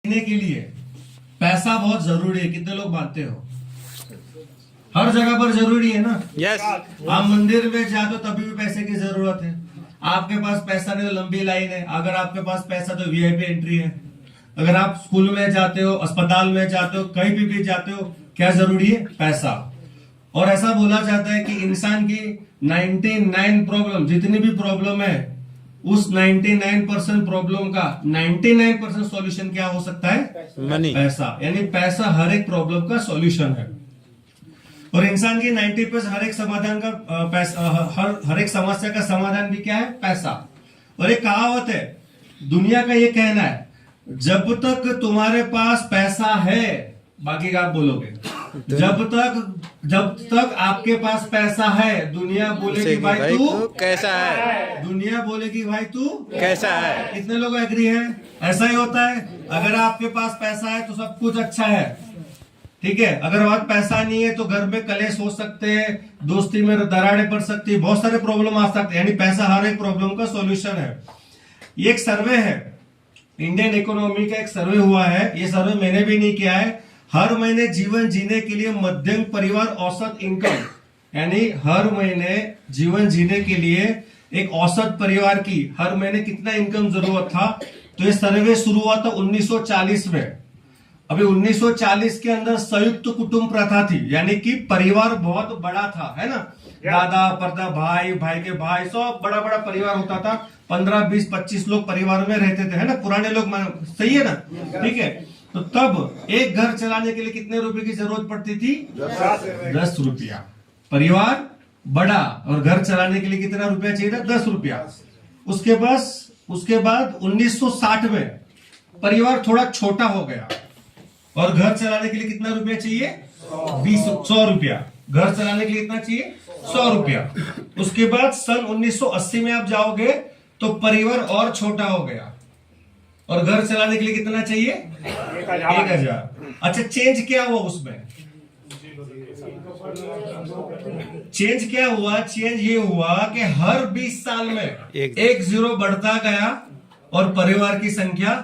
जीने के लिए पैसा बहुत जरूरी है। कितने लोग मानते हो? हर जगह पर जरूरी है ना। यस। आप मंदिर में जाते हो तभी भी पैसे की जरूरत है। आपके पास पैसा नहीं तो लंबी लाइन है। अगर आपके पास पैसा तो वीआईपी एंट्री है। अगर आप स्कूल में जाते हो, अस्पताल में जाते हो, कहीं भी जाते हो, क्या जरूरी है? पैसा। और ऐसा बोला जाता है कि इंसान की 99 प्रॉब्लम, जितनी भी प्रॉब्लम है, उस 99% प्रॉब्लम का 99% सॉल्यूशन क्या हो सकता है? मनी। पैसा। यानी पैसा हर एक प्रॉब्लम का सॉल्यूशन है। और इंसान की 90% हर एक समाधान का पैसा, हर एक समस्या का समाधान भी क्या है? पैसा। और एक कहावत है, दुनिया का ये कहना है, जब तक तुम्हारे पास पैसा है, बाकी का आप बोलोगे, जब तक आपके पास पैसा है, दुनिया बोलेगी भाई तू कैसा है। दुनिया बोलेगी भाई तू कैसा है। कितने लोग एग्री हैं? ऐसा ही होता है। अगर आपके पास पैसा है तो सब कुछ अच्छा है, ठीक है। अगर वहां पैसा नहीं है तो घर में कलेश हो सकते हैं, दोस्ती में दरारें पड़ सकती है, बहुत सारे प्रॉब्लम आ सकते हैं। यानी पैसा हर एक प्रॉब्लम का सॉल्यूशन है। ये एक सर्वे है, इंडियन इकोनॉमी का एक सर्वे हुआ है। ये सर्वे मैंने भी नहीं किया है। हर महीने जीवन जीने के लिए मध्यम परिवार औसत इनकम, यानी हर महीने जीवन जीने के लिए एक औसत परिवार की हर महीने कितना इनकम जरूरत था। तो ये सर्वे शुरू हुआ था 1940 में। अभी 1940 के अंदर संयुक्त कुटुंब प्रथा थी, यानी कि परिवार बहुत बड़ा था, है ना। दादा परदा, भाई, भाई के भाई, सब बड़ा बड़ा परिवार होता था। 15, 20, 25 लोग परिवार में रहते थे, है ना। पुराने लोग, सही है ना, ठीक है। तो तब एक घर चलाने के लिए कितने रुपए की जरूरत पड़ती थी? 10 रुपया। परिवार बड़ा और घर चलाने के लिए कितना रुपया चाहिए था? 10 रुपया। उसके बाद 1960 में परिवार थोड़ा छोटा हो गया और घर चलाने के लिए कितना रुपया चाहिए? 100 रुपया। घर चलाने के लिए कितना चाहिए? 100 रुपया। उसके बाद सन 1980 में आप जाओगे तो परिवार और छोटा हो गया और घर चलाने के लिए कितना चाहिए? 1000। अच्छा, चेंज क्या हुआ उसमें? चेंज क्या हुआ? चेंज ये हुआ कि हर 20 साल में एक जीरो बढ़ता गया और परिवार की संख्या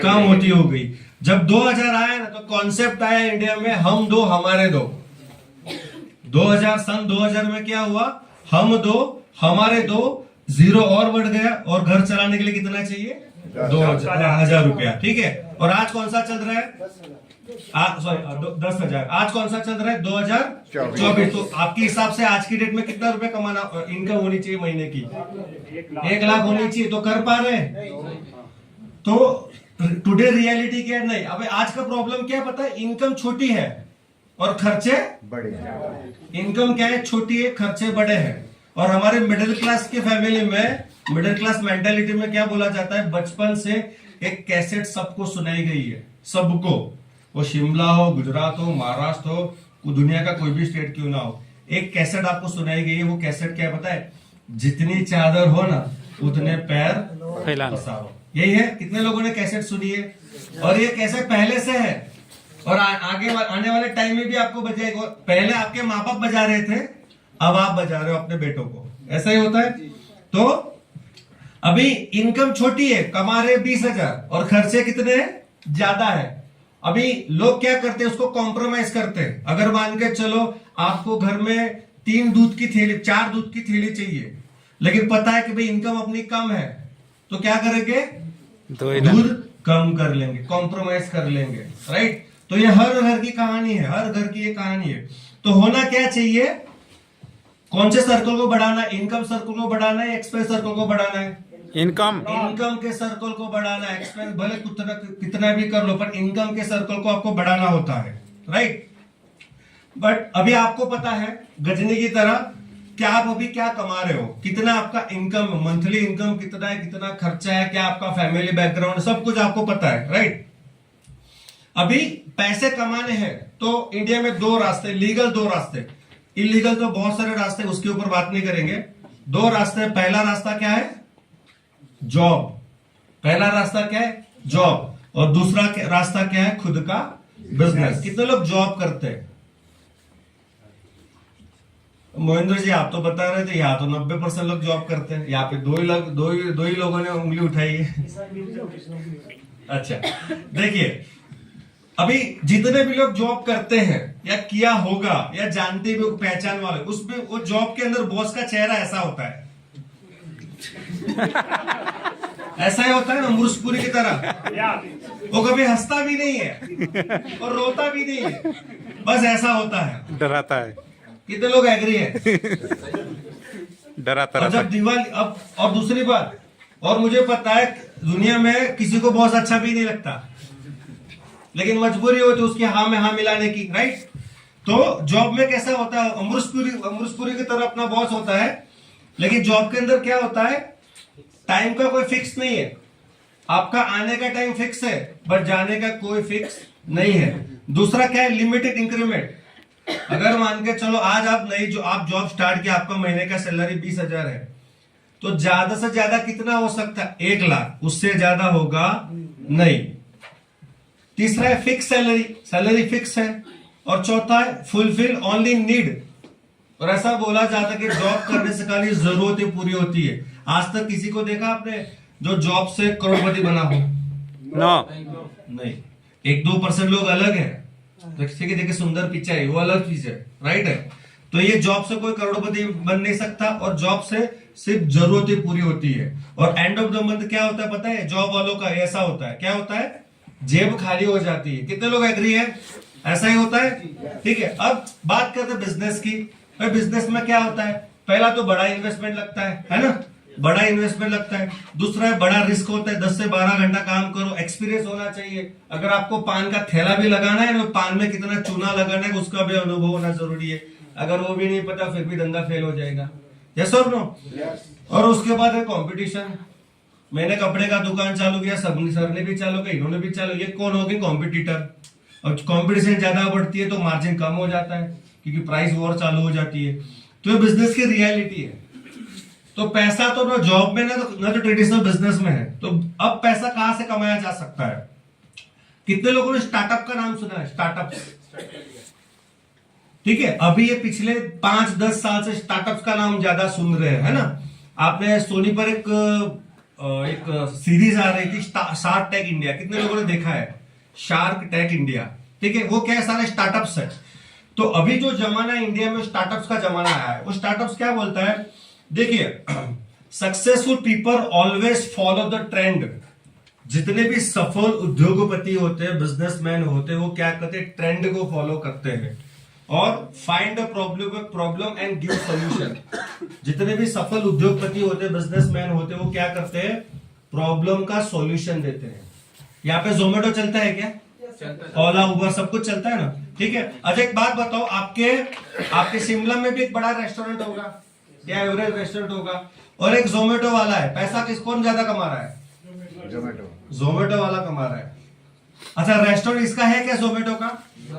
कम होती हो गई। जब 2000 आया ना, तो कॉन्सेप्ट आया इंडिया में, हम दो हमारे दो। सन 2000 में क्या हुआ? हम दो हमारे दो, जीरो और बढ़ गया और घर चलाने के लिए कितना चाहिए? 2000 रुपया, ठीक है। और आज कौन सा चल रहा है? 10,000। आज कौन सा चल रहा है? 2024। तो आपके हिसाब से आज की डेट में कितना रुपए कमाना, इनकम होनी चाहिए महीने की? 1 लाख होनी चाहिए। तो कर पा रहे? तो टुडे रियलिटी क्या है? नहीं। अब आज का प्रॉब्लम क्या पता है? इनकम छोटी है और खर्चे बड़े हैं। इनकम क्या है? छोटी है, खर्चे बड़े हैं। और हमारे मिडिल क्लास के फैमिली में, मिडिल क्लास मेंटालिटी में क्या बोला जाता है? बचपन से एक कैसेट सबको सुनाई गई है, सबको। वो शिमला हो, गुजरात हो, महाराष्ट्र हो, दुनिया का कोई भी स्टेट क्यों ना हो, एक कैसेट आपको सुनाई गई है। वो कैसेट क्या पता है? जितनी चादर हो ना उतने पैर पसारो। यही है। कितने लोगों ने कैसेट सुनी है? और ये कैसेट पहले से है और आगे आने वाले टाइम में भी आपको बजाएगा। पहले आपके माँ बाप बजा रहे थे, अब आप बजा रहे हो अपने बेटों को। ऐसा ही होता है। तो अभी इनकम छोटी है, कमा रहे 20,000 और खर्चे कितने ज्यादा है। अभी लोग क्या करते हैं? उसको कॉम्प्रोमाइज करते हैं। अगर मान के चलो आपको घर में 3 दूध की थैली, 4 दूध की थैली चाहिए, लेकिन पता है कि भाई इनकम अपनी कम है, तो क्या करेंगे? दूध कम कर लेंगे, कॉम्प्रोमाइज कर लेंगे, राइट। तो ये हर घर की कहानी है, हर घर की ये कहानी है। तो होना क्या चाहिए? कौन से सर्कल को बढ़ाना है? इनकम सर्कल को बढ़ाना है, एक्सपेंस सर्कल को बढ़ाना है? इनकम के सर्कल को बढ़ाना है। एक्सपेंस भले कितना भी कर लो, पर इनकम के सर्कल को आपको बढ़ाना होता है, राइट। बट अभी आपको पता है गजनी की तरह कि आप अभी क्या कमा रहे हो, कितना आपका इनकम, मंथली इनकम कितना है, कितना खर्चा है, क्या आपका फैमिली बैकग्राउंड, सब कुछ आपको पता है, राइट। अभी पैसे कमाने हैं तो इंडिया में 2 रास्ते, लीगल 2 रास्ते, इलीगल तो बहुत सारे रास्ते, उसके ऊपर बात नहीं करेंगे। 2 रास्ते। पहला रास्ता क्या है? जॉब। पहला रास्ता क्या है? जॉब। और दूसरा रास्ता क्या है? खुद का बिजनेस। कितने लोग जॉब करते हैं? मोहिंद्र जी आप तो बता रहे थे यहाँ तो 90% लोग जॉब करते हैं। यहाँ पे दो ही लोगों ने उंगली उठाई है। अच्छा, देखिए, अभी जितने भी लोग जॉब करते हैं या किया होगा या जानते भी पहचान वाले, उसमें वो जॉब के अंदर बॉस का चेहरा ऐसा होता है। ऐसा ही होता है ना, मुर्शपुरी की तरह। वो कभी हंसता भी नहीं है और रोता भी नहीं है, बस ऐसा होता है, डराता है, कितने लोग एग्री है? डराता और रहता जब दिवाली, अब और दूसरी बात, और मुझे पता है दुनिया में किसी को बहुत अच्छा भी नहीं लगता, लेकिन मजबूरी होती है उसकी हाँ में हाँ मिलाने की, राइट? तो जॉब में कैसा होता है, अमृतपुरी की तरह अपना बॉस होता है, लेकिन जॉब के अंदर क्या होता है, टाइम का कोई फिक्स नहीं है। आपका आने का टाइम फिक्स है, बट जाने का कोई फिक्स नहीं है। दूसरा क्या है, लिमिटेड इंक्रीमेंट। अगर मान के चलो आज आप आप जॉब स्टार्ट किया, आपका महीने का सैलरी 20,000 है, तो ज्यादा से ज्यादा कितना हो सकता है? 1 लाख, उससे ज्यादा होगा नहीं। तीसरा है फिक्स सैलरी फिक्स है। और चौथा है फुलफिल ओनली नीड। और ऐसा बोला जाता है कि जॉब करने से खाली जरूरतें पूरी होती है। आज तक किसी को देखा आपने जो जॉब से करोड़पति बना हो? नहीं। 1-2% लोग अलग है, देखिए सुंदर पिक्चर है, वो अलग चीज है, राइट है? तो ये जॉब से कोई करोड़पति बन नहीं सकता, और जॉब से सिर्फ जरूरतें पूरी होती है। और एंड ऑफ द मंथ क्या होता है पता है? जॉब वालों का ऐसा होता है, क्या होता है? जेब खाली हो जाती है। कितने लोग एग्री है? ऐसा ही होता है, ठीक है। अब बात करते हैं बिजनेस की। बिजनेस में क्या होता है? पहला तो बड़ा इन्वेस्टमेंट लगता है ना? बड़ा इन्वेस्टमेंट लगता है। दूसरा है बड़ा रिस्क होता है, 10 से 12 घंटा काम करो, एक्सपीरियंस होना चाहिए। अगर आपको पान का थैला भी लगाना है तो पान में कितना चूना लगाना है उसका भी अनुभव होना जरूरी है। अगर वो भी नहीं पता फिर भी धंधा फेल हो जाएगा। यस और नो? और उसके बाद है कंपटीशन। मैंने कपड़े का दुकान चालू किया, सर ने भी चालू किया, इन्होंने भी चालू किया, कौन होगी? कॉम्पिटिटर। और कंपटीशन ज्यादा बढ़ती है तो मार्जिन कम हो जाता है, क्योंकि प्राइस वॉर चालू हो जाती है। तो ये बिजनेस की रियलिटी है। तो पैसा तो ना जॉब में ना तो ट्रेडिशनल बिजनेस में है। तो अब पैसा कहां से कमाया जा सकता है? कितने लोगों ने स्टार्टअप का नाम सुना है? स्टार्टअप, ठीक है। अभी ये पिछले 5-10 साल से स्टार्टअप का नाम ज्यादा सुन रहे हैं, है ना? आपने सोनी पर एक सीरीज आ रही थी शार्क टैंक इंडिया, कितने लोगों ने देखा है? शार्क टैंक इंडिया, ठीक है। वो क्या सारे स्टार्टअप्स है। तो अभी जो जमाना इंडिया में स्टार्टअप्स का जमाना आया है, वो स्टार्टअप्स क्या बोलता है? देखिए, successful people always follow the trend. जितने भी सफल उद्योगपति होते हैं, बिजनेसमैन होते हैं, वो क्या करते हैं? ट्रेंड को फॉलो करते हैं और find a problem and give solution. जितने भी सफल उद्योगपति होते हैं, बिजनेसमैन होते हैं, वो क्या करते हैं? प्रॉब्लम का सॉल्यूशन देते हैं। यहाँ पे जोमेटो चलता है क्या? ओला, उबर, सब कुछ चलता है ना, ठीक है। अच्छा एक बात बताओ, आपके शिमला में भी एक बड़ा रेस्टोरेंट होगा या एवरेज रेस्टोरेंट होगा, और एक जोमेटो वाला है। पैसा कौन ज्यादा कमा रहा है? जोमेटो वाला कमा रहा है। अच्छा, रेस्टोरेंट इसका है क्या जोमेटो का?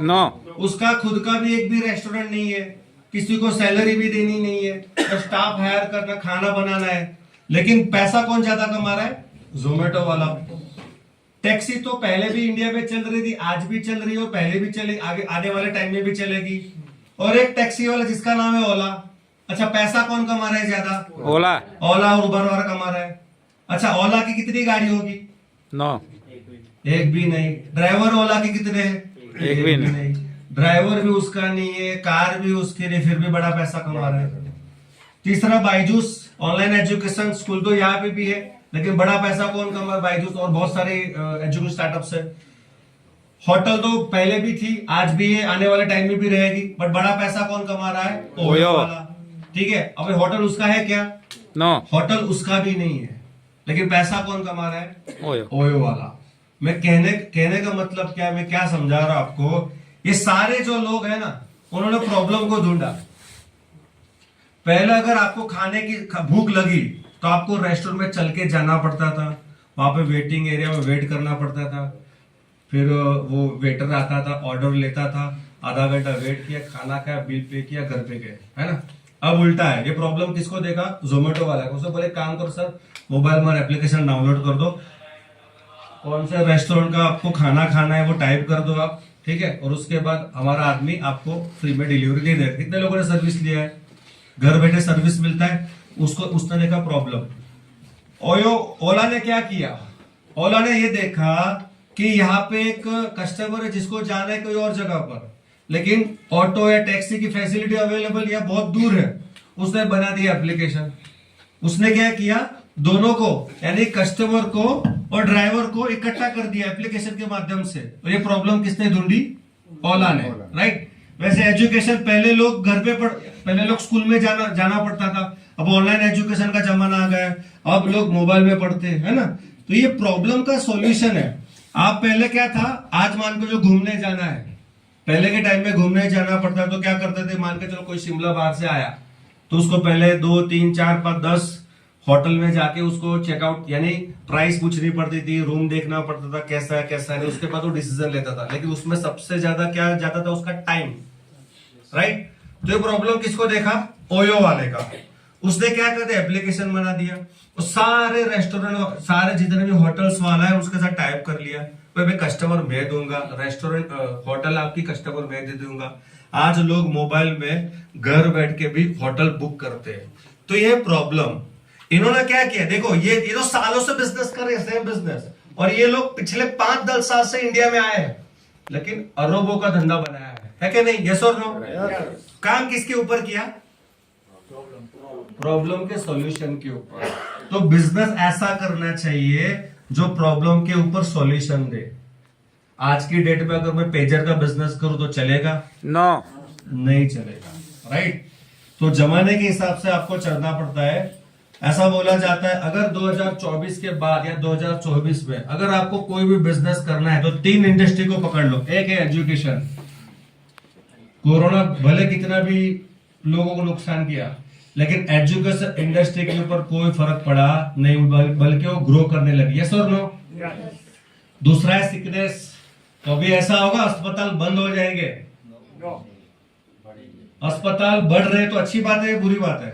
नो। उसका खुद का भी एक भी रेस्टोरेंट नहीं है, किसी को सैलरी भी देनी नहीं है, तो स्टाफ हायर करना, खाना बनाना है। लेकिन पैसा कौन ज्यादा कमा रहा है? जोमेटो वाला। टैक्सी तो पहले भी इंडिया में चल रही थी, आज भी चल रही है और पहले भी चलेगी, आगे आने वाले टाइम में भी चलेगी। और एक टैक्सी वाला जिसका नाम है ओला। अच्छा, पैसा कौन कमा रहा है ज्यादा? ओला। ओला और उबर वाला कमा रहा है। अच्छा, ओला की कितनी गाड़ी होगी? नो, एक भी नहीं। ड्राइवर ओला के कितने हैं? एक भी नहीं। ड्राइवर भी उसका नहीं है, कार भी उसके नहीं, फिर भी बड़ा पैसा कमा रहा है। तीसरा बायजूस, ऑनलाइन एजुकेशन स्कूल तो यहाँ पे भी है, लेकिन बड़ा पैसा कौन कमा रहा है? बायजूस और बहुत सारे एजुकेशन स्टार्टअप्स है। होटल तो पहले भी थी, आज भी है, आने वाले टाइम में भी रहेगी, बट बड़ा पैसा कौन कमा रहा है? ओयो वाला, ठीक है। अब होटल उसका है क्या? नो, होटल उसका भी नहीं है, लेकिन पैसा कौन कमा रहा है? ओयो। ओयो वाला। मैं कहने का मतलब क्या, मैं क्या समझा रहा हूं आपको, ये सारे जो लोग हैं ना, उन्होंने प्रॉब्लम को ढूंढा। पहले अगर आपको खाने की भूख लगी तो आपको रेस्टोरेंट में चल के जाना पड़ता था, वहां पे वेटिंग एरिया में वेट करना पड़ता था, फिर वो वेटर आता था, ऑर्डर लेता था, आधा घंटा वेट किया, खाना खाया, बिल पे किया, घर पे गए, है ना? अब उल्टा है। ये प्रॉब्लम किसको देखा? जोमेटो वाला को। उसको बोले काम करो सर, मोबाइल में एप्लीकेशन डाउनलोड कर दो, कौन से रेस्टोरेंट का आपको खाना खाना है वो टाइप कर दो आप, ठीक है, और उसके बाद हमारा आदमी आपको फ्री में डिलीवरी दे देगा। कितने लोगों ने सर्विस लिया है? घर बैठे सर्विस मिलता है, उसने देखा प्रॉब्लम। ओला ने क्या किया? ओला ने ये देखा कि यहाँ पे एक कस्टमर है जिसको जाना है कोई और जगह पर, लेकिन ऑटो या टैक्सी की फैसिलिटी अवेलेबल या बहुत दूर है। उसने बना दिया एप्लीकेशन। उसने क्या किया, दोनों को यानी कस्टमर को और ड्राइवर को इकट्ठा कर दिया एप्लीकेशन के माध्यम से। और ये प्रॉब्लम किसने ढूंढी? ओला ने, राइट। वैसे एजुकेशन पहले लोग स्कूल में जाना पड़ता था, अब ऑनलाइन एजुकेशन का जमाना आ गया, अब लोग मोबाइल में पढ़ते हैं, है ना। तो ये प्रॉब्लम का सॉल्यूशन है। आप पहले क्या था, आज मान के जो घूमने जाना है, पहले के टाइम में घूमने जाना पड़ता तो क्या करते थे, मान के चलो कोई शिमला बाहर से आया तो उसको पहले 2, 3, 4, 5, 10 होटल में जाके उसको चेकआउट यानी प्राइस पूछनी पड़ती थी, रूम देखना पड़ता था कैसा है कैसा नहीं, उसके बाद वो डिसीजन लेता था। लेकिन उसमें सबसे ज्यादा क्या जाता था, उसका टाइम, राइट। तो ये प्रॉब्लम किसको देखा? ओयो वाले का। उसने क्या करते, एप्लीकेशन बना दिया, तो सारे रेस्टोरेंट, सारे जितने भी होटल्स वाला है उसके साथ टाइप कर लिया, भाई कस्टमर मैं दूंगा, रेस्टोरेंट होटल आपकी कस्टमर मैं दे दूंगा। आज लोग मोबाइल में घर बैठ के भी होटल बुक करते हैं। तो ये प्रॉब्लम इन्होंने क्या किया, देखो ये तो सालों से बिजनेस कर रहे हैं, सेम बिजनेस, और ये लोग पिछले 5-10 साल से इंडिया में आए हैं, लेकिन अरबों का धंधा बनाया है कि नहीं? यस और नो? काम किसके ऊपर किया? प्रॉब्लम के सॉल्यूशन के ऊपर। तो बिजनेस ऐसा करना चाहिए जो प्रॉब्लम के ऊपर सॉल्यूशन दे। आज की डेट में अगर मैं पेजर का बिजनेस करूं तो चलेगा? नो, नहीं चलेगा, राइट। तो जमाने के हिसाब से आपको चलना पड़ता है। ऐसा बोला जाता है अगर 2024 के बाद या 2024 में अगर आपको कोई भी बिजनेस करना है तो 3 इंडस्ट्री को पकड़ लो। एक है एजुकेशन। कोरोना भले कितना भी लोगों को नुकसान किया, लेकिन एजुकेशन इंडस्ट्री के ऊपर कोई फर्क पड़ा नहीं, बल्कि वो ग्रो करने लगी। यस और नो? दूसरा है सिकनेस। तो अभी ऐसा होगा अस्पताल बंद हो जाएंगे, अस्पताल बढ़ रहे तो अच्छी बात है, बुरी बात है?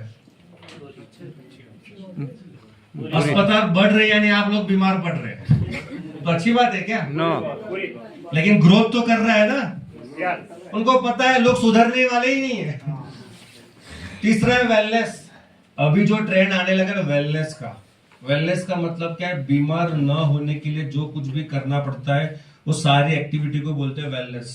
अस्पताल बढ़ रहे यानी आप लोग बीमार पड़ रहे हैं, तो अच्छी बात है क्या? नो। लेकिन ग्रोथ तो कर रहा है ना। उनको पता है लोग सुधरने वाले ही नहीं है। तीसरा है वेलनेस। अभी जो ट्रेंड आने लगा ना वेलनेस का मतलब क्या है? बीमार न होने के लिए जो कुछ भी करना पड़ता है वो सारी एक्टिविटी को बोलते हैं वेलनेस।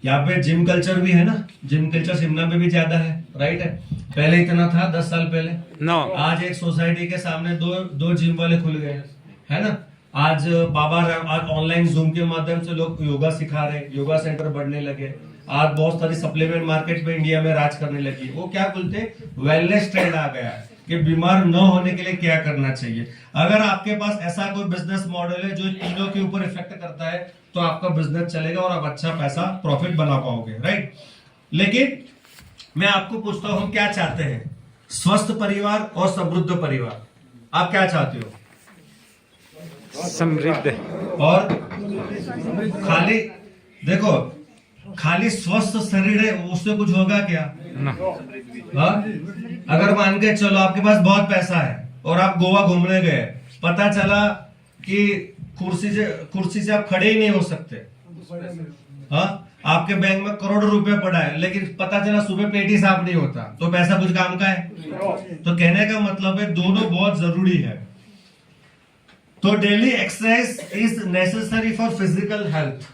यहाँ पे जिम कल्चर भी है ना, जिम कल्चर शिमला में भी ज्यादा है, राइट है। पहले इतना था 10 साल पहले? नो। आज एक सोसाइटी के सामने दो जिम वाले खुल गए, है ना। आज आज ऑनलाइन जूम के माध्यम से लोग योगा सिखा रहे हैं, योगा सेंटर बढ़ने लगे। आज बहुत सारी सप्लीमेंट मार्केट में इंडिया में राज करने लगी। वो क्या बोलते हैं, वेलनेस ट्रेंड आ गया है कि बीमार न होने के लिए क्या करना चाहिए। अगर आपके पास ऐसा कोई बिजनेस मॉडल है जो तीनों के ऊपर इफेक्ट करता है तो आपका बिजनेस चलेगा और आप अच्छा पैसा प्रॉफिट बना पाओगे, राइट। लेकिन मैं आपको पूछता हूं, हम क्या चाहते हैं? स्वस्थ परिवार और समृद्ध परिवार। आप क्या चाहते हो? समृद्ध। और खाली देखो, खाली स्वस्थ शरीर है उससे कुछ होगा क्या? हाँ? अगर मान के चलो आपके पास बहुत पैसा है और आप गोवा घूमने गए, पता चला कि कुर्सी से आप खड़े ही नहीं हो सकते, हाँ? आपके बैंक में करोड़ों रुपए पड़ा है, लेकिन पता चला सुबह पेट ही साफ नहीं होता, तो पैसा कुछ काम का है? तो कहने का मतलब है दोनों बहुत जरूरी है। तो daily exercise is necessary for physical health.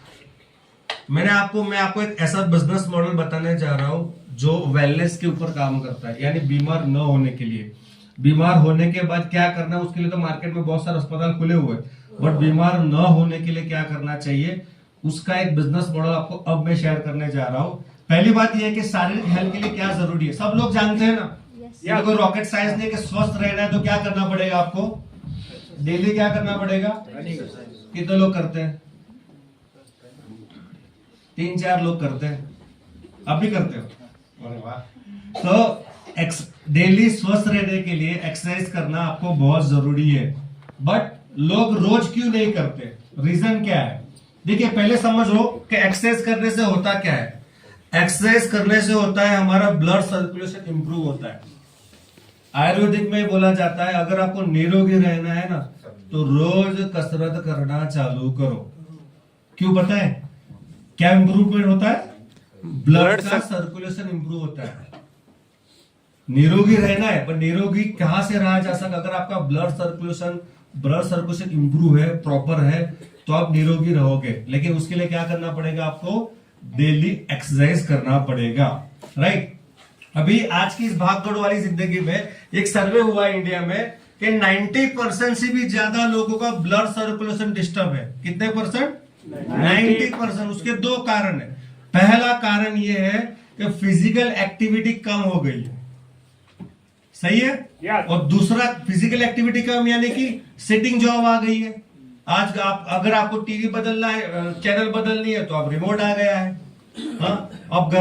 मैं आपको एक ऐसा बिजनेस मॉडल बताने जा रहा हूं जो वेलनेस के ऊपर काम करता है, यानी बीमार न होने के लिए। बीमार होने के बाद क्या करना है उसके लिए तो मार्केट में बहुत सारे अस्पताल खुले हुए हैं, बट बीमार न होने के लिए क्या करना चाहिए उसका एक बिजनेस मॉडल आपको अब मैं शेयर करने जा रहा हूं। पहली बात यह है कि शारीरिक हेल्थ के लिए क्या जरूरी है, सब लोग जानते हैं ना। ये कोई रॉकेट साइंस नहीं कि स्वस्थ रहना है तो क्या करना पड़ेगा आपको? डेली क्या करना पड़ेगा? कितने लोग करते हैं? 3-4 लोग करते हैं। आप भी करते हो? अरे वाह। तो डेली स्वस्थ रहने के लिए एक्सरसाइज करना आपको बहुत जरूरी है, बट लोग रोज क्यों नहीं करते? रीजन क्या है? देखिए, पहले समझो कि एक्सरसाइज करने से होता क्या है। एक्सरसाइज करने से होता है हमारा ब्लड सर्कुलेशन इंप्रूव होता है। आयुर्वेदिक में बोला जाता है अगर आपको निरोगी रहना है ना तो रोज कसरत करना चालू करो। क्यों पता है? क्या इंप्रूवमेंट होता है? ब्लड का सर्कुलेशन इंप्रूव होता है। निरोगी रहना है, पर निरोगी कहां से रहा जा सकता? अगर आपका blood circulation blood circulation improve है, प्रॉपर है, तो आप निरोगी रहोगे। लेकिन उसके लिए क्या करना पड़ेगा? आपको डेली एक्सरसाइज करना पड़ेगा, राइट। अभी आज की इस भागदौड़ वाली जिंदगी में एक सर्वे हुआ है इंडिया में कि 90% से भी ज्यादा लोगों का ब्लड सर्कुलेशन डिस्टर्ब है। कितने परसेंट? 90%। उसके दो कारण है। पहला कारण यह है कि फिजिकल एक्टिविटी कम हो गई है, सही है। और दूसरा, फिजिकल एक्टिविटी कम यानी कि सिटिंग जॉब आ गई है। आज आप अगर आपको टीवी बदलना है, चैनल बदलनी है, तो आप रिमोट आ गया है। हाँ, अब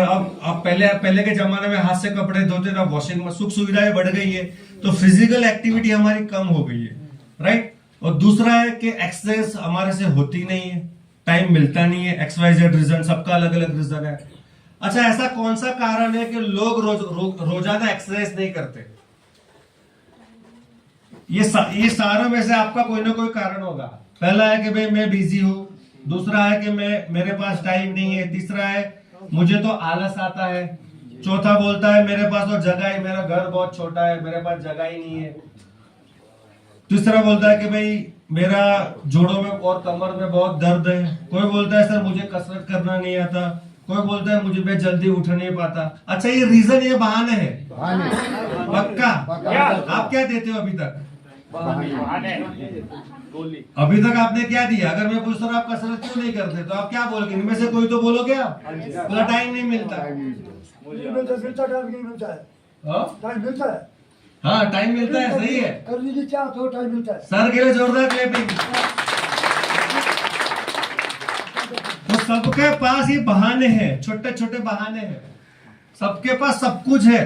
पहले के जमाने में हाथ से कपड़े धोते थे, वॉशिंग में सुख सुविधाएं बढ़ गई है, तो फिजिकल एक्टिविटी हमारी कम हो गई है, राइट। और दूसरा है कि एक्सरसाइज हमारे से होती नहीं है, टाइम मिलता नहीं है। XYZ रीजन, सबका अलग अलग रीजन है। अच्छा, ऐसा कौन सा कारण है कि लोग रोजाना एक्सरसाइज नहीं करते? ये सारों में से आपका कोई ना कोई कारण होगा। पहला है कि भाई मैं बिजी हूं, दूसरा है कि मेरे पास टाइम नहीं है, तीसरा है मुझे तो आलस आता है, चौथा बोलता है मेरे पास तो जगह है, मेरा घर बहुत छोटा है, मेरे पास जगह ही नहीं है, तीसरा बोलता है कि भाई मेरा जोड़ों में और कमर में बहुत दर्द है, कोई बोलता है सर मुझे कसरत करना नहीं आता, कोई बोलता है मुझे मैं जल्दी उठ नहीं पाता। अच्छा, ये रीजन, ये बहाने है, पक्का? आप क्या देते हो अभी तक? अभी तक आपने क्या दिया? अगर मैं पूछता हूँ आप कसरत क्यों नहीं करते, तो आप क्या बोलोगे? इनमें से कोई तो बोलोगे आप, पूरा टाइम नहीं मिलता। टाइम मिलता है, हाँ टाइम मिलता है, सही है। कर लीजिए क्या, तो टाइम मिलता है। सर के लिए जोरदार क्लैपिंग। तो सबके पास ये बहाने हैं, छोटे छोटे बहाने हैं। सबके पास सब कुछ है,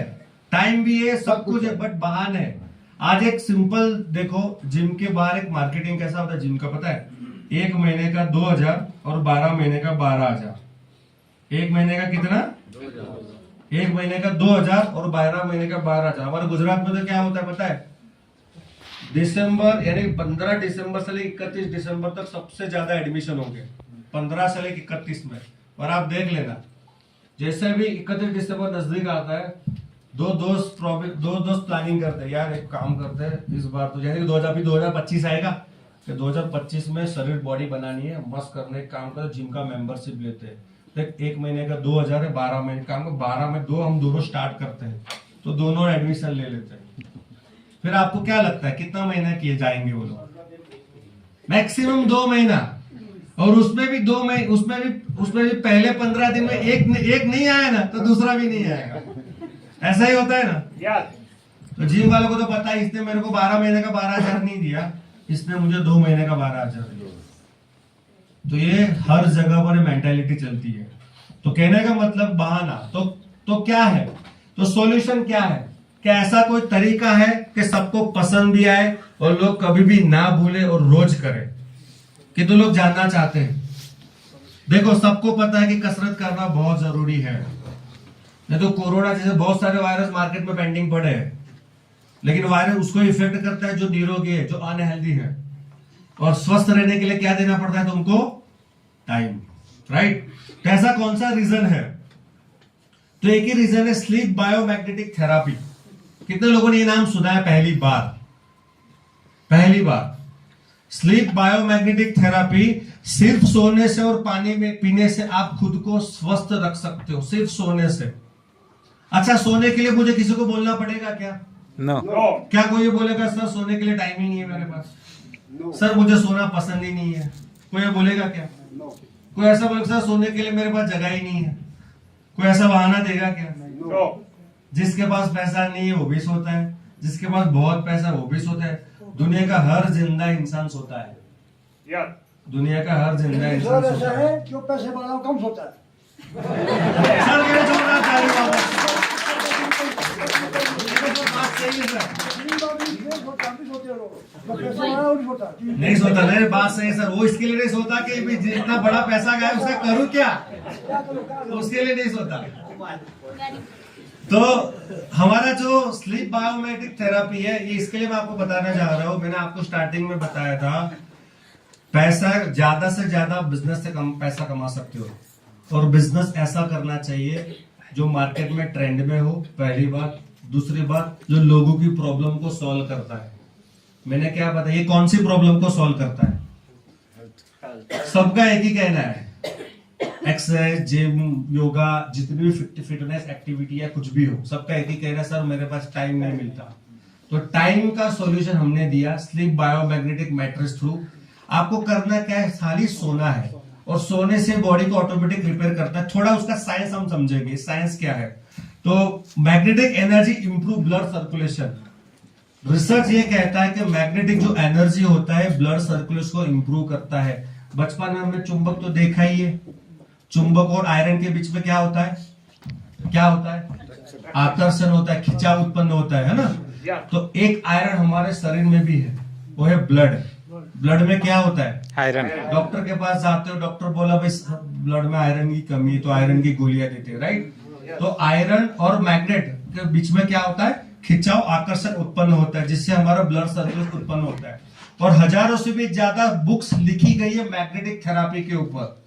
टाइम भी है, सब कुछ है, बट बहाने है। आज एक सिंपल देखो, जिम के बाहर एक मार्केटिंग कैसा होता है जिम का, पता है? 1 महीने का 2000 और 12 महीने का 12000। 1 महीने का कितना? 1 महीने का 2000 और 12 महीने का 12000। हमारे गुजरात में तो क्या होता है पता है? दिसंबर यानी 15 दिसंबर से लेकर 31 दिसंबर तक सबसे ज्यादा एडमिशन होंगे, 15 से लेकर 31 में। और आप देख लेना, जैसे भी 31 दिसंबर नजदीक आता है, दो दोस्त प्लानिंग करते हैं, यार एक काम करते हैं इस बार तो, जैसे 2025 आएगा, कि 2025 में शरीर बॉडी बनानी है, मस्त करने का काम करते, जिम का मेंबरशिप लेते हैं। तो 1 महीने का 2000 है, 12 महीने काम का 12 में 2 हम दोनों स्टार्ट करते हैं, तो दोनों एडमिशन ले लेते हैं। फिर आपको क्या लगता है कितना महीना किए जाएंगे वो लोग? मैक्सिमम 2 महीना। और उसमें भी 2 महीने, उसमें भी पहले 15 दिन में एक नहीं आया ना, तो दूसरा भी नहीं आएगा। ऐसा ही होता है ना। तो जिम वालों को तो पता है, इसने मेरे को 12 महीने का 12000 नहीं दिया, इसने मुझे 2 महीने का 12000 दिया। तो ये हर जगह पर मेंटालिटी चलती है। तो कहने का मतलब बहाना। तो क्या है? तो सॉल्यूशन क्या है? क्या ऐसा कोई तरीका है कि सबको पसंद भी आए और लोग कभी भी ना भूले और रोज करें? कि तो लोग जानना चाहते हैं। देखो, सबको पता है कि कसरत करना बहुत जरूरी है। नहीं तो कोरोना जैसे बहुत सारे वायरस मार्केट में पेंडिंग पड़े हैं, लेकिन वायरस उसको इफेक्ट करता है जो निरोगी है, जो अनहेल्दी है। और स्वस्थ रहने के लिए क्या देना पड़ता है तुमको? Time, right. तो ऐसा कौन सा रीजन है? तो एक ही रीजन है, स्लीप बायोमैग्नेटिक थेरापी। कितने लोगों ने ये नाम सुना है? पहली बार। स्लीप बायोमैग्नेटिक थेरापी, सिर्फ सोने से और पानी में पीने से आप खुद को स्वस्थ रख सकते हो, सिर्फ सोने से। अच्छा, सोने के लिए मुझे किसी को बोलना पड़ेगा क्या? No. क्या कोई ये बोलेगा सर सोने के लिए टाइम ही नहीं है मेरे पास, सर मुझे सोना पसंद ही नहीं है? कोई ये बोलेगा क्या? कोई ऐसा बोलेगा सर सोने के लिए मेरे पास जगह ही नहीं है? कोई ऐसा बहाना देगा क्या? जिसके पास पैसा नहीं है वो भी सोता है, जिसके पास बहुत पैसा वो भी सोता है। दुनिया का हर जिंदा इंसान सोता है। दुनिया का हर जिंदा इंसान सोता है। जो पैसे वाला कम सोता है। सर मेरे छोड़ना चाहिए बात सही है सर। नहीं सोता, नहीं बात सही है सर। वो इसके लिए नहीं सोता कि भी जितना बड़ा पैसा गया उसका करूं क्या, उसके लिए नहीं सोता। तो हमारा जो स्लीप बायोमैग्नेटिक थेरापी है, ये इसके लिए मैं आपको बताना चाह रहा हूं। मैंने आपको स्टार्टिंग में बताया था, पैसा ज्यादा से ज्यादा बिजनेस से कम पैसा कमा सकते हो, और बिजनेस ऐसा करना चाहिए जो मार्केट में ट्रेंड में हो, पहली बात। दूसरी बात, जो लोगों की प्रॉब्लम को सॉल्व करता है। मैंने क्या बताया, ये कौन सी प्रॉब्लम को सॉल्व करता है? सबका एक ही कहना है, एक्सरसाइज, जिम, योगा, जितनी भी फिटनेस एक्टिविटी है, कुछ भी हो, सबका एक ही कहना है, सर मेरे पास टाइम नहीं मिलता। तो टाइम का सॉल्यूशन हमने दिया, स्लीप बायोमैग्नेटिक मैट्रेस थ्रू। आपको करना क्या है, खाली सोना है, और सोने से बॉडी को ऑटोमेटिक रिपेयर करता है। थोड़ा उसका साइंस हम समझेंगे, साइंस क्या है। तो magnetic energy improve blood circulation. Research ये कहता है कि मैग्नेटिक जो एनर्जी होता है ब्लड सर्कुलेशन को इंप्रूव करता है। बचपन में हमने चुंबक तो देखा ही है, चुंबक और आयरन के बीच में क्या होता है, क्या होता है, आकर्षण होता है, खिंचाव उत्पन्न होता है ना। तो एक आयरन हमारे शरीर में भी है, वो है ब्लड। ब्लड में क्या होता है, आयरन। डॉक्टर के पास जाते हो, डॉक्टर बोला भाई ब्लड में आयरन की कमी है, तो आयरन की गोलियां देते हैं, राइट। तो आयरन और मैग्नेट के बीच में क्या होता है, खिंचाव, आकर्षण उत्पन्न होता है, जिससे हमारा ब्लड सर्कुलेशन उत्पन्न होता है। और हजारों से भी ज्यादा बुक्स लिखी गई है मैग्नेटिक थेरापी के ऊपर।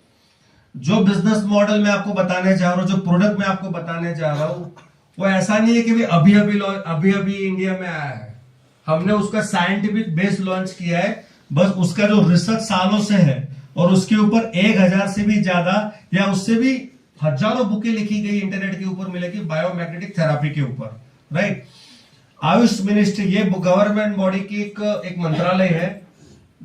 जो बिजनेस मॉडल मैं आपको बताने जा रहा हूँ, जो प्रोडक्ट मैं आपको बताने जा रहा हूँ, वो ऐसा नहीं है कि अभी अभी इंडिया में आया है। हमने उसका साइंटिफिक बेस लॉन्च किया है, बस उसका जो रिसर्च सालों से है, और उसके ऊपर 1000 से भी ज्यादा या उससे भी हजारों बुकें लिखी गई, इंटरनेट के ऊपर मिलेगी बायोमैग्नेटिक थेरापी के ऊपर, राइट। आयुष मिनिस्ट्री, ये गवर्नमेंट बॉडी की एक मंत्रालय है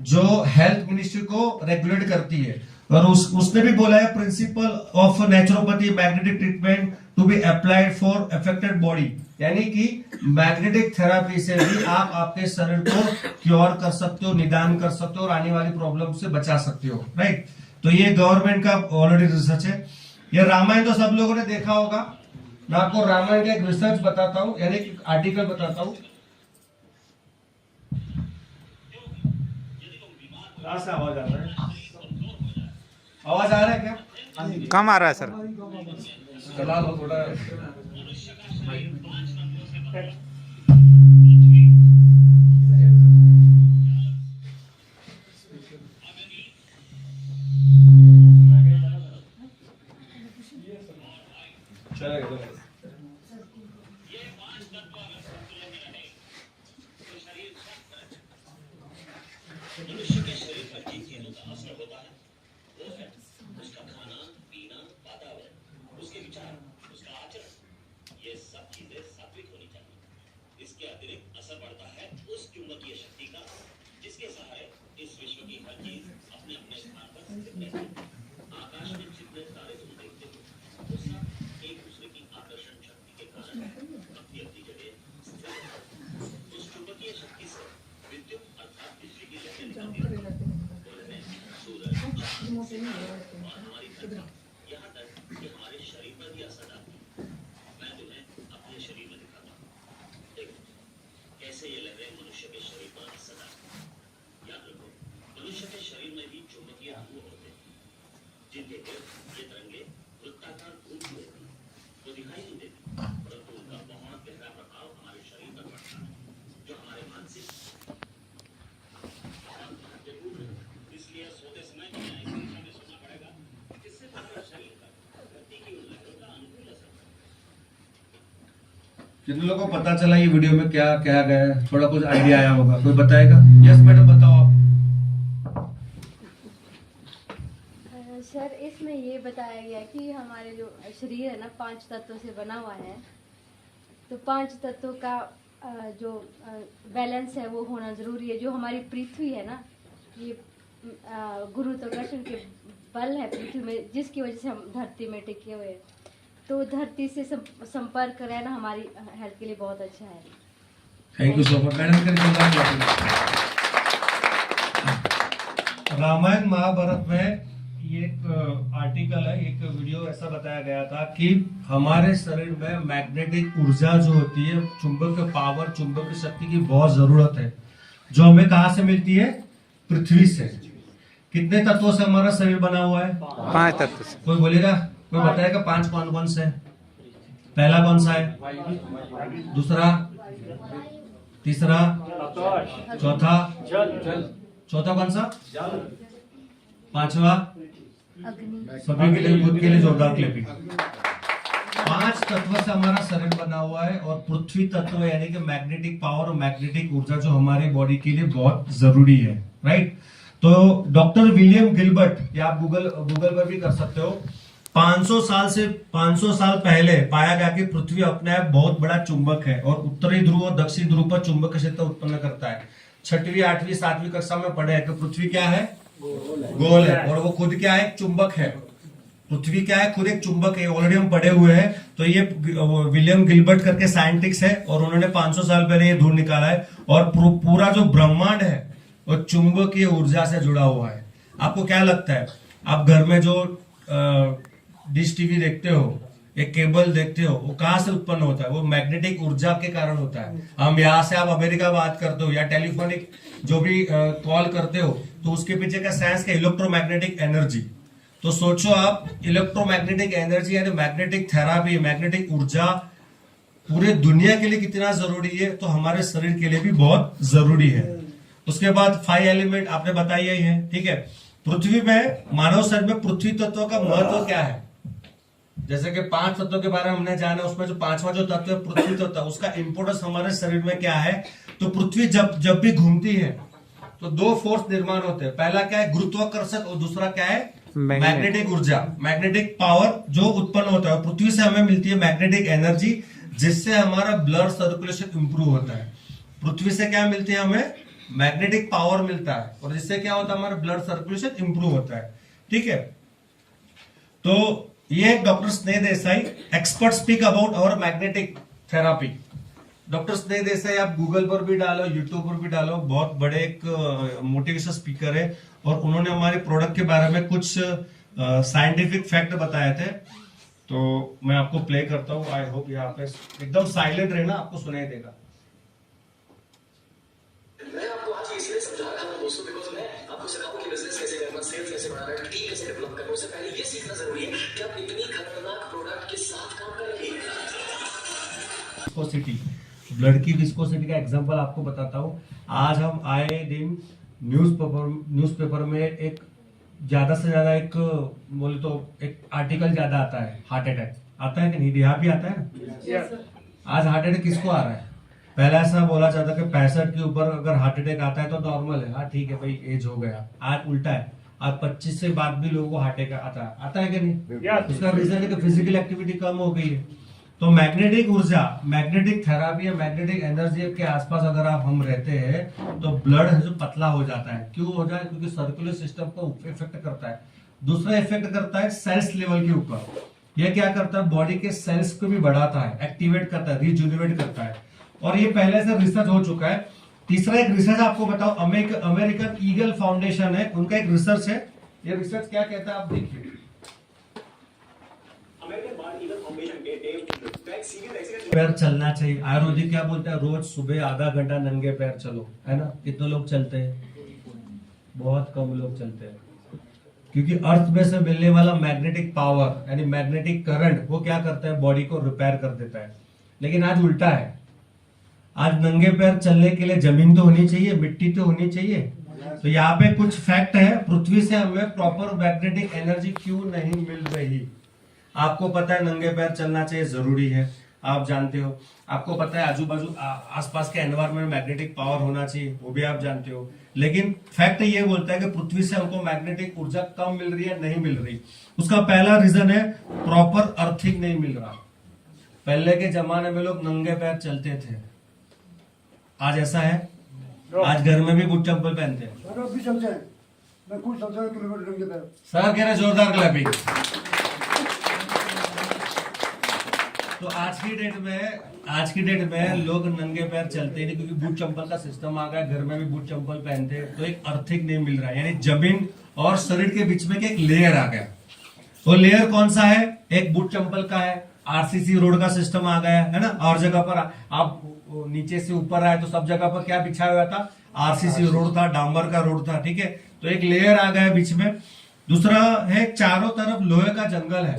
जो हेल्थ मिनिस्ट्री को रेगुलेट करती है, और उसने भी बोला है principle of naturopathy magnetic treatment to be applied for affected body, यानी कि मैग्नेटिक थेरापी से भी आप आपके शरीर को क्योर कर सकते हो, निदान कर सकते हो, और आने वाली प्रॉब्लम से बचा सकते हो, राइट। तो ये गवर्नमेंट का ऑलरेडी रिसर्च है। ये रामायण तो सब लोगों ने देखा होगा। मैं आपको रामायण का एक रिसर्च बताता हूं, यानी एक आर्टिकल बताता हूं। कहां से आवाज आ रहा है? आवाज आ रहा है क्या? कम आ रहा है सर। चला लो थोड़ा। चलेगा। मनुष्य के शरीर पर जिन चीजों का असर होता है वो है उसका खाना पीना, वातावरण, उसके विचार, उसका आचरण। ये सब चीजें सात्विक होनी चाहिए। इसके अतिरिक्त असर पड़ता है उस चुंबकीय शक्ति का जिसके सहारे इस विश्व की हर चीज अपने अपने स्थान पर स्थित रहती है। आकाश में जितने तारे तुम देखते हो वो सब एक दूसरे की आकर्षण शक्ति के कारण अपनी अपनी जगह स्थित है। उस चुंबकीय शक्ति से विद्युत अर्थात बिजली की लहरें निकलती हैं। सूरज, चांद और हमारी धरती, यहाँ तक कि हमारे शरीर पर भी असर डालती है। मैं तुम्हें अपने शरीर में दिखाता हूँ, देखो कैसे ये लहरें मनुष्य के शरीर पर असर डालती हैं। याद रखो, मनुष्य के शरीर में भी चुंबकीय अणु होते हैं, जिनके गिर्द ये तरंगे वृत्ताकार घूमती रहती हैं। वो दिखाई नहीं देती, परंतु उनका बहुत गहरा प्रभाव हमारे शरीर पर पड़ता है, जो हमारे मानसिक इसलिए सोते समय ऐसी दिशा में सोना पड़ेगा जिससे तुम्हारे शरीर पर धरती की उन लहरों का अनुकूल असर पड़े। जिन लोगों को पता चला ये वीडियो में क्या कहा गया है, थोड़ा कुछ आइडिया आया होगा, कोई बताएगा? यस मैडम, बताओ आप। सर, इसमें ये बताया गया कि हमारे जो शरीर है ना 5 तत्वों से बना हुआ है, तो 5 तत्वों का जो बैलेंस है वो होना जरूरी है। जो हमारी पृथ्वी है ना, ये गुरुत्वाकर्षण के बल है पृथ्वी में, जिसकी वजह से हम धरती में टिके हुए हैं। तो धरती से संपर्क रहना हमारी हेल्थ के लिए बहुत अच्छा है। Thank you so much madam. Ramayan Mahabharat में ये एक आर्टिकल है, एक वीडियो ऐसा बताया गया था कि हमारे शरीर में मैग्नेटिक ऊर्जा जो होती है, चुंबक पावर, चुंबक की शक्ति की बहुत जरूरत है, जो हमें कहाँ से मिलती है? पृथ्वी से। कितने तत्वों से हमारा शरीर बना हुआ है? 5 तत्व से। कोई बोलेगा, कोई बताएगा 5 कौन कौन से? पहला कौन सा है? दूसरा, तीसरा, चौथा, चौथा कौन सा? पांचवा? अग्नि। सभी के लिए, खुद के लिए जोरदार क्लैपिंग। 5 तत्व से हमारा शरीर बना हुआ है और पृथ्वी तत्व यानी कि मैग्नेटिक पावर और मैग्नेटिक ऊर्जा जो हमारी बॉडी के लिए बहुत जरूरी है, राइट। तो डॉक्टर विलियम गिलबर्ट, या आप गूगल पर भी कर सकते हो, 500 साल पहले पाया गया कि पृथ्वी अपने आप बहुत बड़ा चुंबक है और उत्तरी ध्रुव और दक्षिण ध्रुव पर चुंबक क्षेत्र उत्पन्न करता है। 6वीं 8वीं 7वीं कक्षा में पढ़े हैं कि पृथ्वी क्या है, गोल है, और वो खुद क्या है, चुंबक है। पृथ्वी क्या है, खुद एक चुंबक है, ऑलरेडी हम पढ़े हुए हैं। तो ये विलियम गिलबर्ट करके साइंटिस्ट है और उन्होंने 500 साल पहले ये ढूंढ निकाला है। और पूरा जो ब्रह्मांड है वो चुंबकीय ऊर्जा से जुड़ा हुआ है। आपको क्या लगता है, आप घर में जो डिश टीवी देखते हो, एक केबल देखते हो, वो कहां से उत्पन्न होता है? वो मैग्नेटिक ऊर्जा के कारण होता है। हम यहाँ से आप अमेरिका बात करते हो या टेलीफोनिक जो भी कॉल करते हो, तो उसके पीछे का साइंस का इलेक्ट्रोमैग्नेटिक एनर्जी। तो सोचो आप, इलेक्ट्रोमैग्नेटिक एनर्जी यानी मैग्नेटिक थेरापी, मैग्नेटिक ऊर्जा पूरे दुनिया के लिए कितना जरूरी है, तो हमारे शरीर के लिए भी बहुत जरूरी है। उसके बाद 5 एलिमेंट आपने बताया ही है, ठीक है। पृथ्वी में, मानव शरीर में पृथ्वी तत्व का महत्व क्या है? जैसे कि 5 तत्वों के बारे में हमने जाना, उसमें जो 5वां जो तत्व है पृथ्वी तत्व, उसका इंपोर्टेंस हमारे शरीर में क्या है? तो पृथ्वी जब भी घूमती है तो 2 फोर्स निर्माण होते हैं। पहला क्या है, गुरुत्वाकर्षण, और दूसरा क्या है, मैग्नेटिक ऊर्जा, मैग्नेटिक पावर जो उत्पन्न होता है। पृथ्वी से हमें मिलती है मैग्नेटिक एनर्जी, जिससे हमारा ब्लड सर्कुलेशन इंप्रूव होता है। पृथ्वी से क्या मिलती है हमें, मैग्नेटिक पावर मिलता है, और जिससे क्या होता है, हमारा ब्लड सर्कुलेशन इंप्रूव होता है, ठीक है। तो ये डॉक्टर स्नेह Desai, expert speak about our magnetic therapy. Doctor स्नेह देसाई आप गूगल पर भी डालो, यूट्यूब पर भी डालो, बहुत बड़े एक मोटिवेशनल स्पीकर है, और उन्होंने हमारे प्रोडक्ट के बारे में कुछ साइंटिफिक फैक्ट बताए थे। तो मैं आपको प्ले करता हूँ। आई होप यहाँ पे एकदम साइलेंट रहना, आपको सुनाई देगा। मैं आपको आज इसलिए समझा रहा हूं दोस्तों, बिकॉज़ मैं आपको सिखाऊं कि बिजनेस कैसे करना, सेल्स कैसे बढ़ाना, टीम कैसे डेवलप करना। उससे पहले ये सीखना जरूरी है कि आप इतनी खतरनाक प्रोडक्ट के साथ काम करेंगे। विस्कोसिटी, ब्लड की विस्कोसिटी का एग्जांपल आपको बताता हूँ। आज हम आए दिन न्यूज़पेपर में एक ज्यादा से ज्यादा एक बोले तो एक आर्टिकल ज्यादा आता है, हार्ट अटैक आता है कि नहीं? यहाँ भी आता है ना। आज हार्ट अटैक किसको आ रहा है? पहले ऐसा बोला जाता कि 65 के ऊपर अगर हार्ट अटैक आता है तो नॉर्मल है, हाँ ठीक है भाई, एज हो गया। आज उल्टा है, आज 25 से बाद भी लोगों को हार्ट अटैक आता है कि नहीं? उसका रीजन है कि फिजिकल एक्टिविटी कम हो गई है। तो मैग्नेटिक ऊर्जा, मैग्नेटिक थेरापी या मैग्नेटिक एनर्जी के आसपास अगर हम रहते हैं तो ब्लड जो पतला हो जाता है। क्यों हो जाए? क्योंकि सर्कुलर सिस्टम को इफेक्ट करता है। दूसरा इफेक्ट करता है सेल्स लेवल के ऊपर। यह क्या करता है, बॉडी के सेल्स को भी बढ़ाता है, एक्टिवेट करता है, रिजुविनेट करता है, और ये पहले से रिसर्च हो चुका है। तीसरा एक रिसर्च आपको बताओ, अमेरिकन ईगल फाउंडेशन है, उनका एक रिसर्च है। ये रिसर्च क्या कहता है आप देखिए। पैर चलना चाहिए। आयुर्वेदिक क्या बोलता है, रोज सुबह आधा घंटा नंगे पैर चलो, है ना। कितने लोग चलते हैं? बहुत कम लोग चलते हैं, क्योंकि अर्थ में से मिलने वाला मैग्नेटिक पावर यानी मैग्नेटिक करंट वो क्या करता है, बॉडी को रिपेयर कर देता है। लेकिन आज उल्टा है, आज नंगे पैर चलने के लिए जमीन तो होनी चाहिए, मिट्टी तो होनी चाहिए। तो यहाँ पे कुछ फैक्ट है, पृथ्वी से हमें प्रॉपर मैग्नेटिक एनर्जी क्यों नहीं मिल रही। आपको पता है नंगे पैर चलना चाहिए, जरूरी है, आप जानते हो। आपको पता है आजू बाजू आसपास के एनवायरमेंट में मैग्नेटिक पावर होना चाहिए, वो भी आप जानते हो। लेकिन फैक्ट ये बोलता है कि पृथ्वी से हमको मैग्नेटिक ऊर्जा कम मिल रही है, नहीं मिल रही। उसका पहला रीजन है प्रॉपर अर्थिंग नहीं मिल रहा। पहले के जमाने में लोग नंगे पैर चलते थे, आज ऐसा है? आज घर में भी बूट चप्पल पहनते हैं। सर अब भी चलते हैं, मैं खुद चलता हूँ किलोमीटर नंगे पैर। सर कह रहे जोरदार क्लैपिंग। तो आज की डेट में लोग नंगे पैर चलते ही नहीं, क्योंकि बूट चप्पल का सिस्टम आ गया, घर में भी बूट चप्पल पहनते हैं। तो एक अर्थिंग नहीं मिल रहा है, यानी जमीन और शरीर के बीच में एक लेयर आ गया। वो लेयर कौन सा है? एक बूट चप्पल का है, आरसीसी रोड का सिस्टम आ गया है ना। और जगह पर आप नीचे से ऊपर आए तो सब जगह पर क्या बिछाया हुआ था? आरसीसी रोड था, डांबर का रोड था, ठीक है। तो एक लेयर आ गया बीच में। दूसरा है चारों तरफ लोहे का जंगल है।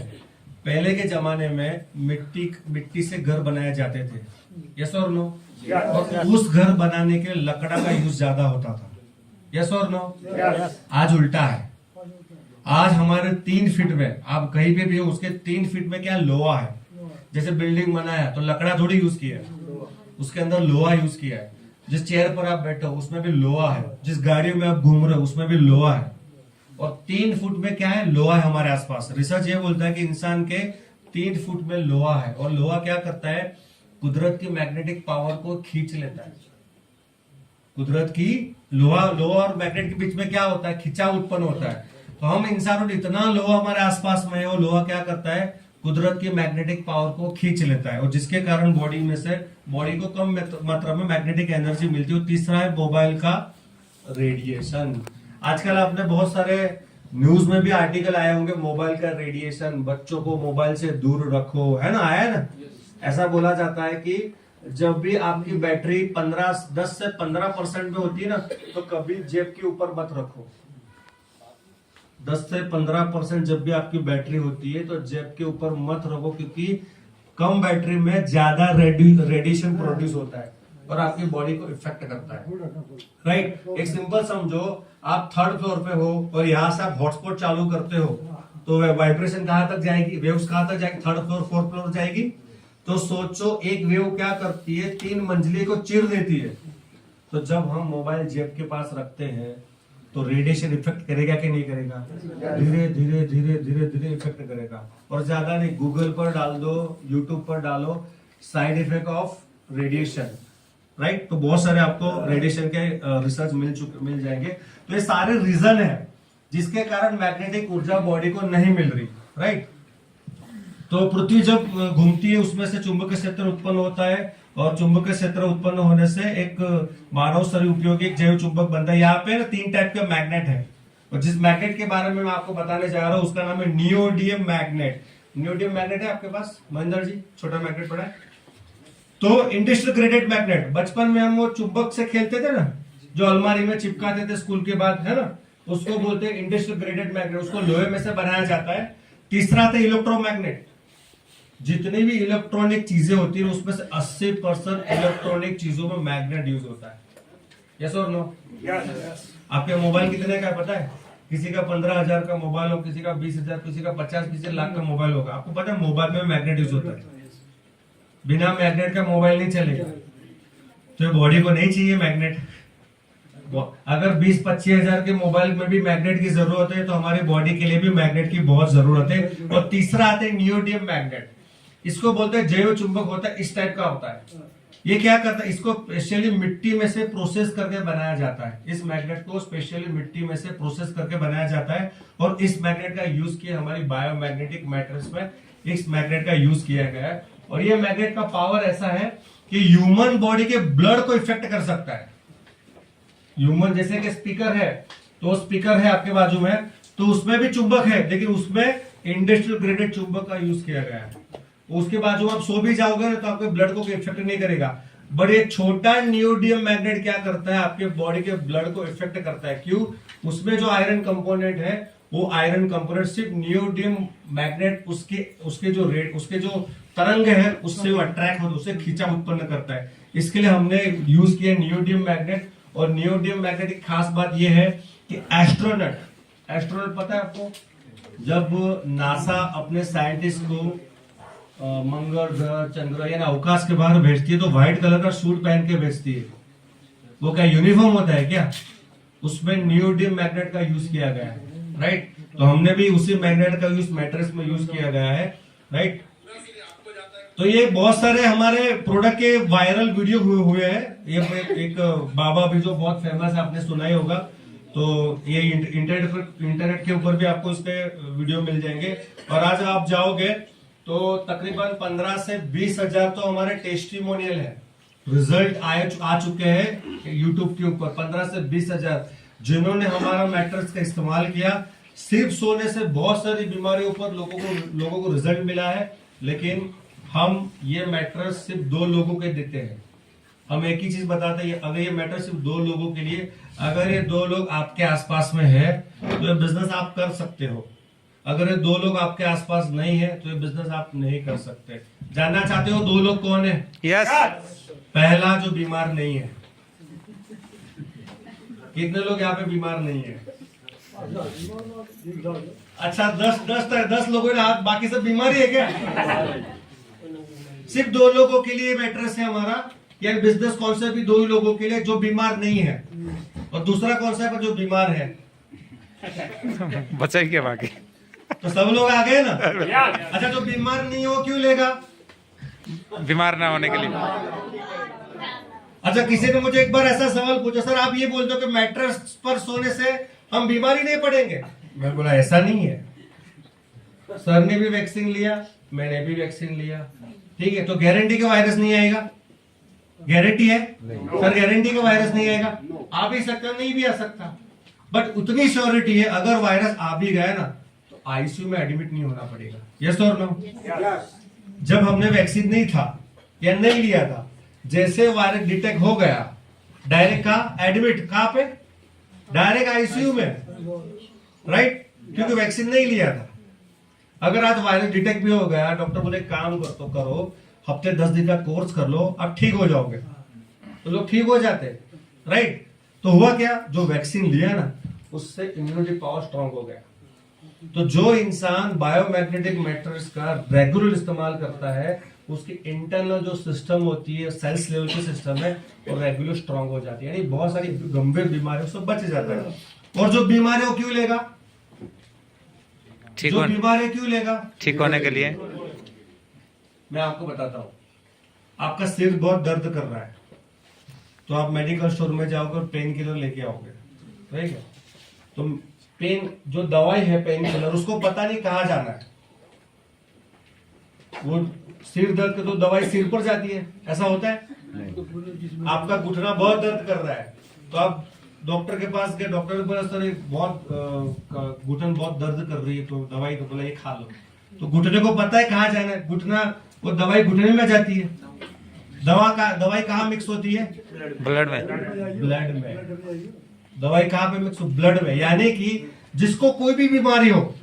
पहले के जमाने में मिट्टी से घर बनाए जाते थे, यस और नो? और उस घर बनाने के लकड़ा का यूज ज्यादा होता था, यस और नो? आज उल्टा है। आज हमारे 3 फीट में, आप कहीं पे भी हो, उसके 3 फीट में क्या लोहा है। जैसे बिल्डिंग बनाया तो लकड़ा थोड़ी यूज किया है, उसके अंदर लोहा यूज किया है। जिस चेयर पर आप बैठे हो उसमें भी लोहा है, जिस गाड़ियों में आप घूम रहे हो उसमें भी लोहा है। और 3 फुट में क्या है, लोहा है हमारे आसपास। रिसर्च ये बोलता है कि इंसान के 3 फुट में लोहा है। और लोहा क्या करता है, कुदरत की मैग्नेटिक पावर को खींच लेता है। कुदरत की लोहा और मैग्नेट के बीच में क्या होता है, खिंचाव उत्पन्न होता है। तो हम इंसानों ने इतना लोहा हमारे आसपास में है, वो लोहा क्या करता है, कुदरत की मैग्नेटिक पावर को खींच लेता है, और जिसके कारण बॉडी को कम मात्रा में मैग्नेटिक एनर्जी मिलती है। तीसरा है मोबाइल का रेडिएशन। आजकल आपने बहुत सारे न्यूज में भी आर्टिकल आए होंगे, मोबाइल का रेडिएशन, बच्चों को मोबाइल से दूर रखो, है ना, आया है ना। ऐसा बोला जाता है कि जब भी आपकी बैटरी 10 से 15% में होती है ना, तो कभी जेब के ऊपर मत रखो। 10 से 15% जब भी आपकी बैटरी होती है तो जेब के ऊपर मत रखो, क्योंकि कम बैटरी में ज्यादा रेडिएशन प्रोड्यूस होता है और आपकी बॉडी को इफेक्ट करता है, राइट। एक सिंपल समझो, आप 3rd फ्लोर पे हो और यहाँ से आप हॉटस्पॉट चालू करते हो तो वाइब्रेशन कहाँ तक जाएगी, वेव्स कहाँ तक जाएगी, 3rd फ्लोर 4th फ्लोर जाएगी। तो सोचो एक वेव क्या करती है, 3 मंजिले को चिर देती है। तो जब हम मोबाइल जेब के पास रखते हैं तो रेडिएशन इफेक्ट करेगा कि नहीं करेगा, धीरे धीरे धीरे धीरे धीरे इफेक्ट करेगा। और ज्यादा नहीं, गूगल पर डाल दो, यूट्यूब पर डालो, side effect of radiation, right. तो बहुत सारे आपको रेडिएशन के रिसर्च मिल जाएंगे। तो ये सारे रीजन है जिसके कारण मैग्नेटिक ऊर्जा बॉडी को नहीं मिल रही, राइट। तो पृथ्वी जब घूमती है उसमें से चुंबकीय क्षेत्र उत्पन्न होता है, और चुंबकीय क्षेत्र उत्पन्न होने से एक मानव शरीर उपयोगी जैव चुंबक बनता है। यहाँ पे 3 टाइप के मैग्नेट है, और जिस मैग्नेट के बारे में मैं आपको बताने जा रहा हूँ उसका नाम है नियोडियम मैग्नेट। नियोडियम मैग्नेट है आपके पास, महेंद्र जी, छोटा मैग्नेट पड़ा है। तो इंडस्ट्रियल ग्रेडेड मैग्नेट, बचपन में हम वो चुंबक से खेलते थे ना, जो अलमारी में चिपकाते थे स्कूल के बाद, है ना, उसको बोलते हैं इंडस्ट्रियल ग्रेडेड मैग्नेट। उसको लोहे में से बनाया जाता है। तीसरा था इलेक्ट्रोमैग्नेट। जितनी भी इलेक्ट्रॉनिक चीजें होती है उसमें से 80% इलेक्ट्रॉनिक चीजों में मैग्नेट यूज होता है। यस और नो? आपके मोबाइल कितने का है पता है? किसी का 15,000 का मोबाइल हो, किसी का 20,000, किसी का 50, किसी लाख का मोबाइल होगा। आपको पता है मोबाइल में मैग्नेट यूज होता है। बिना मैग्नेट का मोबाइल नहीं चलेगा। तो बॉडी को नहीं चाहिए मैग्नेट। अगर 20-25 हजार के मोबाइल में भी मैग्नेट की जरूरत है तो हमारी बॉडी के लिए भी मैग्नेट की बहुत जरूरत है। और तीसरा आता है नियोडियम मैग्नेट। इसको बोलते हैं जैव चुंबक होता है, इस टाइप का होता है। ये क्या करता है, इसको स्पेशली मिट्टी में से प्रोसेस करके बनाया जाता है। इस मैग्नेट को स्पेशली मिट्टी में से प्रोसेस करके बनाया जाता है, और इस मैग्नेट का यूज किया हमारी बायोमैग्नेटिक मैट्रिक्स में इस मैग्नेट का यूज किया गया है। और ये मैग्नेट का पावर ऐसा है कि ह्यूमन बॉडी के ब्लड को इफेक्ट कर सकता है। ह्यूमन जैसे कि स्पीकर है, तो स्पीकर है आपके बाजू में, तो उसमें भी चुंबक है, लेकिन उसमें इंडस्ट्रियल ग्रेडेड चुंबक का यूज किया गया है। उसके बाजू आप सो भी जाओगे ना तो आपके ब्लड को इफेक्ट नहीं करेगा। बट एक छोटा नियोडियम मैग्नेट क्या करता है, आपके बॉडी के ब्लड को इफेक्ट करता है। क्यों? उसमें जो आयरन कंपोनेंट है, वो आयरन कंपोनेंट सिर्फ नियोडियम मैग्नेट उसके जो तरंग है उससे वो अट्रैक्ट होता है, उससे खींचा उत्पन्न करता है। इसके लिए हमने यूज किया नियोडियम मैग्नेट। और नियोडियम मैग्नेट की खास बात यह है कि एस्ट्रोनॉट पता है आपको, जब नासा अपने साइंटिस्ट को मंगल ग्रह, चंद्र यानी अवकाश के बाहर भेजती है तो व्हाइट कलर का सूट पहन के भेजती है। वो क्या यूनिफॉर्म होता है क्या? उसमें नियोडियम मैग्नेट का यूज किया गया है, राइट। तो हमने भी उसी मैग्नेट का यूज मैट्रिक्स में यूज किया गया है, राइट। तो ये बहुत सारे हमारे प्रोडक्ट के वायरल वीडियो हुए हैं। ये एक बाबा भी जो बहुत फेमस है, आपने सुना ही होगा। तो ये इंटरनेट के ऊपर भी आपको इसके वीडियो मिल जाएंगे। और आज आप जाओगे तो तकरीबन 15 से 20 हजार तो हमारे टेस्टिमोनियल है, रिजल्ट आ चुके हैं यूट्यूब के ऊपर। 15 से 20 हजार जिन्होंने हमारा मैट्रिक्स का इस्तेमाल किया। सिर्फ सोने से बहुत सारी बीमारियों पर लोगों को रिजल्ट मिला है। लेकिन हम ये मैट्रिक्स सिर्फ 2 लोगों के देते हैं। हम एक ही चीज बताते हैं, अगर ये मैट्रिक्स सिर्फ 2 लोगों के लिए, अगर ये 2 लोग आपके आसपास में है तो ये बिजनेस आप कर सकते हो। अगर ये 2 लोग आपके आसपास नहीं है तो ये बिजनेस आप नहीं कर सकते। जानना चाहते हो 2 लोग कौन है? यस। पहला जो बीमार नहीं है। कितने लोग यहाँ पे बीमार नहीं है? अच्छा 10 लोगों ने हाथ, बाकी सब बीमारी है क्या? सिर्फ 2 लोगों के लिए मैट्रेस है हमारा, या बिजनेस कॉन्सेप्ट भी 2 ही लोगों के लिए जो बीमार नहीं है, और दूसरा कॉन्सेप्ट है जो बीमार है। बचाइए बाकी। तो सब लोग आ गए ना। अच्छा, जो बीमार नहीं हो क्यों लेगा? बीमार ना होने के लिए। अच्छा, किसी ने मुझे एक बार ऐसा सवाल पूछा, सर आप ये बोलते हो कि मैट्रेस पर सोने से हम बीमारी नहीं पड़ेंगे। मैं बोला ऐसा नहीं है, सर ने भी वैक्सीन लिया, मैंने भी वैक्सीन लिया, ठीक है, तो गारंटी का वायरस नहीं आएगा? गारंटी है सर, गारंटी का वायरस नहीं आएगा? आ भी सकता, नहीं भी आ सकता, बट उतनी श्योरिटी है अगर वायरस आ भी गया ना तो आईसीयू में एडमिट नहीं होना पड़ेगा। यस और नो? जब हमने वैक्सीन नहीं था या नहीं लिया था, जैसे वायरस डिटेक्ट हो गया, डायरेक्ट कहा एडमिट, कहां पे? डायरेक्ट आईसीयू में, राइट, क्योंकि वैक्सीन नहीं लिया था। अगर आज वायरस डिटेक्ट भी हो गया, डॉक्टर बोले काम कर तो करो, हफ्ते 10 दिन का कोर्स कर लो, अब ठीक हो जाओगे, तो लोग ठीक हो जाते, राइट। तो हुआ क्या, जो वैक्सीन लिया ना उससे इम्यूनिटी पावर स्ट्रांग हो गया। तो जो इंसान बायोमैग्नेटिक मैट्रेस का रेगुलर इस्तेमाल करता है, उसकी इंटरनल जो सिस्टम होती है, सेल्स लेवल की सिस्टम है, वो रेगुलर स्ट्रांग हो जाती है, यानी बहुत सारी गंभीर बीमारियों से बच जाता है। और जो बीमार है वो क्यों लेगा? ठीक जो होने बीमार है क्यों लेगा? ठीक होने के लिए। मैं आपको बताता हूं, आपका सिर बहुत दर्द कर रहा है, तो आप मेडिकल स्टोर में जाओगे और पेन किलर लेके आओगे, ठीक है, तो पेन जो दवाई है पेन किलर, उसको पता नहीं कहां जाना है, वो सिर दर्द की तो दवाई सिर पर जाती है, ऐसा होता है? आपका घुटना बहुत दर्द कर रहा है, तो आप डॉक्टर के पास गए, डॉक्टर के पास सर बहुत घुटन बहुत दर्द कर रही है, तो दवाई तो बोला ये खा लो, तो घुटने को पता है कहाँ जाना है, घुटना, वो दवाई घुटने में जाती है। दवाई कहाँ मिक्स होती है? ब्लड में। ब्लड में। दवाई कहाँ पे मिक्स? ब्लड में। यानी कि जिसको कोई भी बीमारी हो,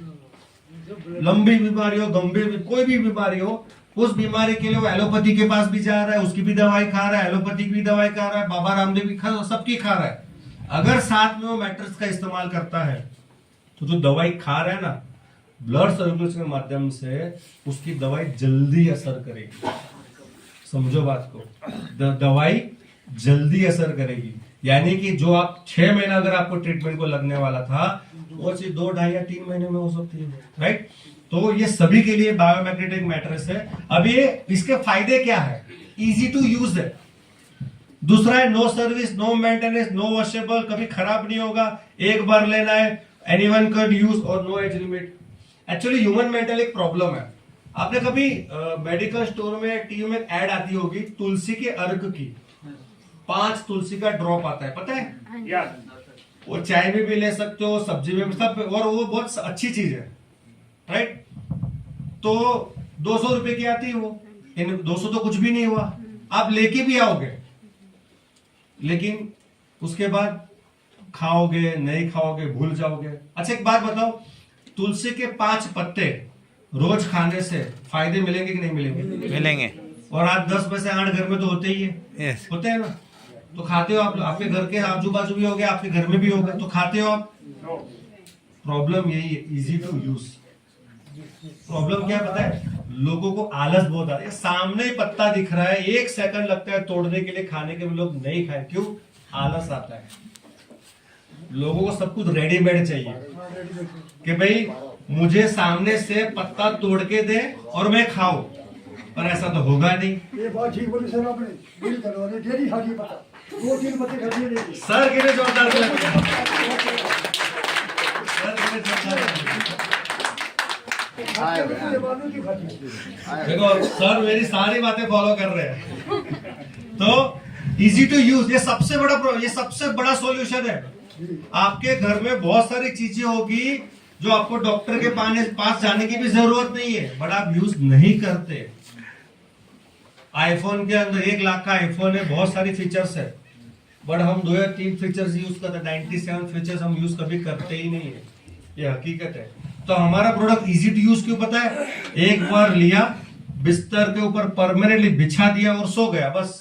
लंबी बीमारी हो, गंभीर कोई भी बीमारी हो, उस बीमारी के लिए वो एलोपैथी के पास भी जा रहा है, उसकी भी दवाई खा रहा है, एलोपैथी की भी दवाई खा रहा है, बाबा रामदेव भी खा, सबकी खा रहा है। अगर साथ में वो मैट्रेस का इस्तेमाल करता है, तो जो दवाई खा रहा है ना, ब्लड सर्कुलेशन के माध्यम से उसकी दवाई जल्दी असर करेगी। समझो बात को, दवाई जल्दी असर करेगी, यानी कि जो आप 6 महीना अगर आपको ट्रीटमेंट को लगने वाला था, वो चीज 2, 2.5 या 3 महीने में हो सकती है, राइट। तो ये सभी के लिए बायोमैग्नेटिक मैट्रेस है। अब ये इसके फायदे क्या है? इजी टू यूज है। दूसरा है no service, no maintenance, no washable, कभी खराब नहीं होगा, एक बार लेना है, एनीवन कैन यूज, और no age limit. Actually human mental एक प्रॉब्लम है। आपने कभी मेडिकल स्टोर में टीवी में ऐड आती होगी तुलसी के अर्क की, 5 तुलसी का ड्रॉप आता है, पता है? वो चाय में भी ले सकते हो, सब्जी में भी, सब, और वो बहुत अच्छी चीज है, राइट। तो 200 रुपए की आती है वो, 200 तो कुछ भी नहीं हुआ, आप लेके भी आओगे, लेकिन उसके बाद खाओगे नहीं खाओगे, भूल जाओगे। अच्छा एक बात बताओ, तुलसी के 5 पत्ते रोज खाने से फायदे मिलेंगे कि नहीं मिलेंगे? मिलेंगे। और आज 10 में से 8 घर में तो होते ही है, Yes. होते हैं ना, तो खाते हो आप, आपके घर के आजू बाजू भी हो गए, आपके घर में भी हो गए, तो खाते हो आप। प्रॉब्लम यही है, इजी टू यूज। प्रॉब्लम क्या है पता है? लोगों को आलस बहुत आता है, सामने ही पत्ता दिख रहा है, 1 सेकंड लगता है तोड़ने के लिए, खाने के लिए लोग नहीं खाए, क्यों? आलस आता है। लोगों को सब कुछ रेडीमेड चाहिए कि भाई मुझे सामने से पत्ता तोड़ के दे और मैं खाऊं, पर ऐसा तो होगा नहीं। ये बात ठीक बोली सर आपने, बिल करवा दे, डेली खा लिए पता, 2-3 पत्ते खा लिए डेली। सर के लिए जोरदार लग गया। सर के लिए जोरदार लग गया। देखो सर मेरी सारी बातें फॉलो कर रहे हैं। तो इजी टू यूज, ये सबसे बड़ा सॉल्यूशन है। आपके घर में बहुत सारी चीजें होगी जो आपको डॉक्टर के पास जाने की भी जरूरत नहीं है, बट आप यूज नहीं करते। आईफोन के अंदर 1 लाख का आईफोन है, बहुत सारी फीचर्स है, बट हम 2 या 3 फीचर्स यूज करते हैं, 97 फीचर्स हम यूज कभी करते ही नहीं है, ये हकीकत है। तो हमारा प्रोडक्ट इजी टू यूज क्यों पता है? एक बार लिया, बिस्तर के ऊपर परमानेंटली बिछा दिया और सो गया, बस।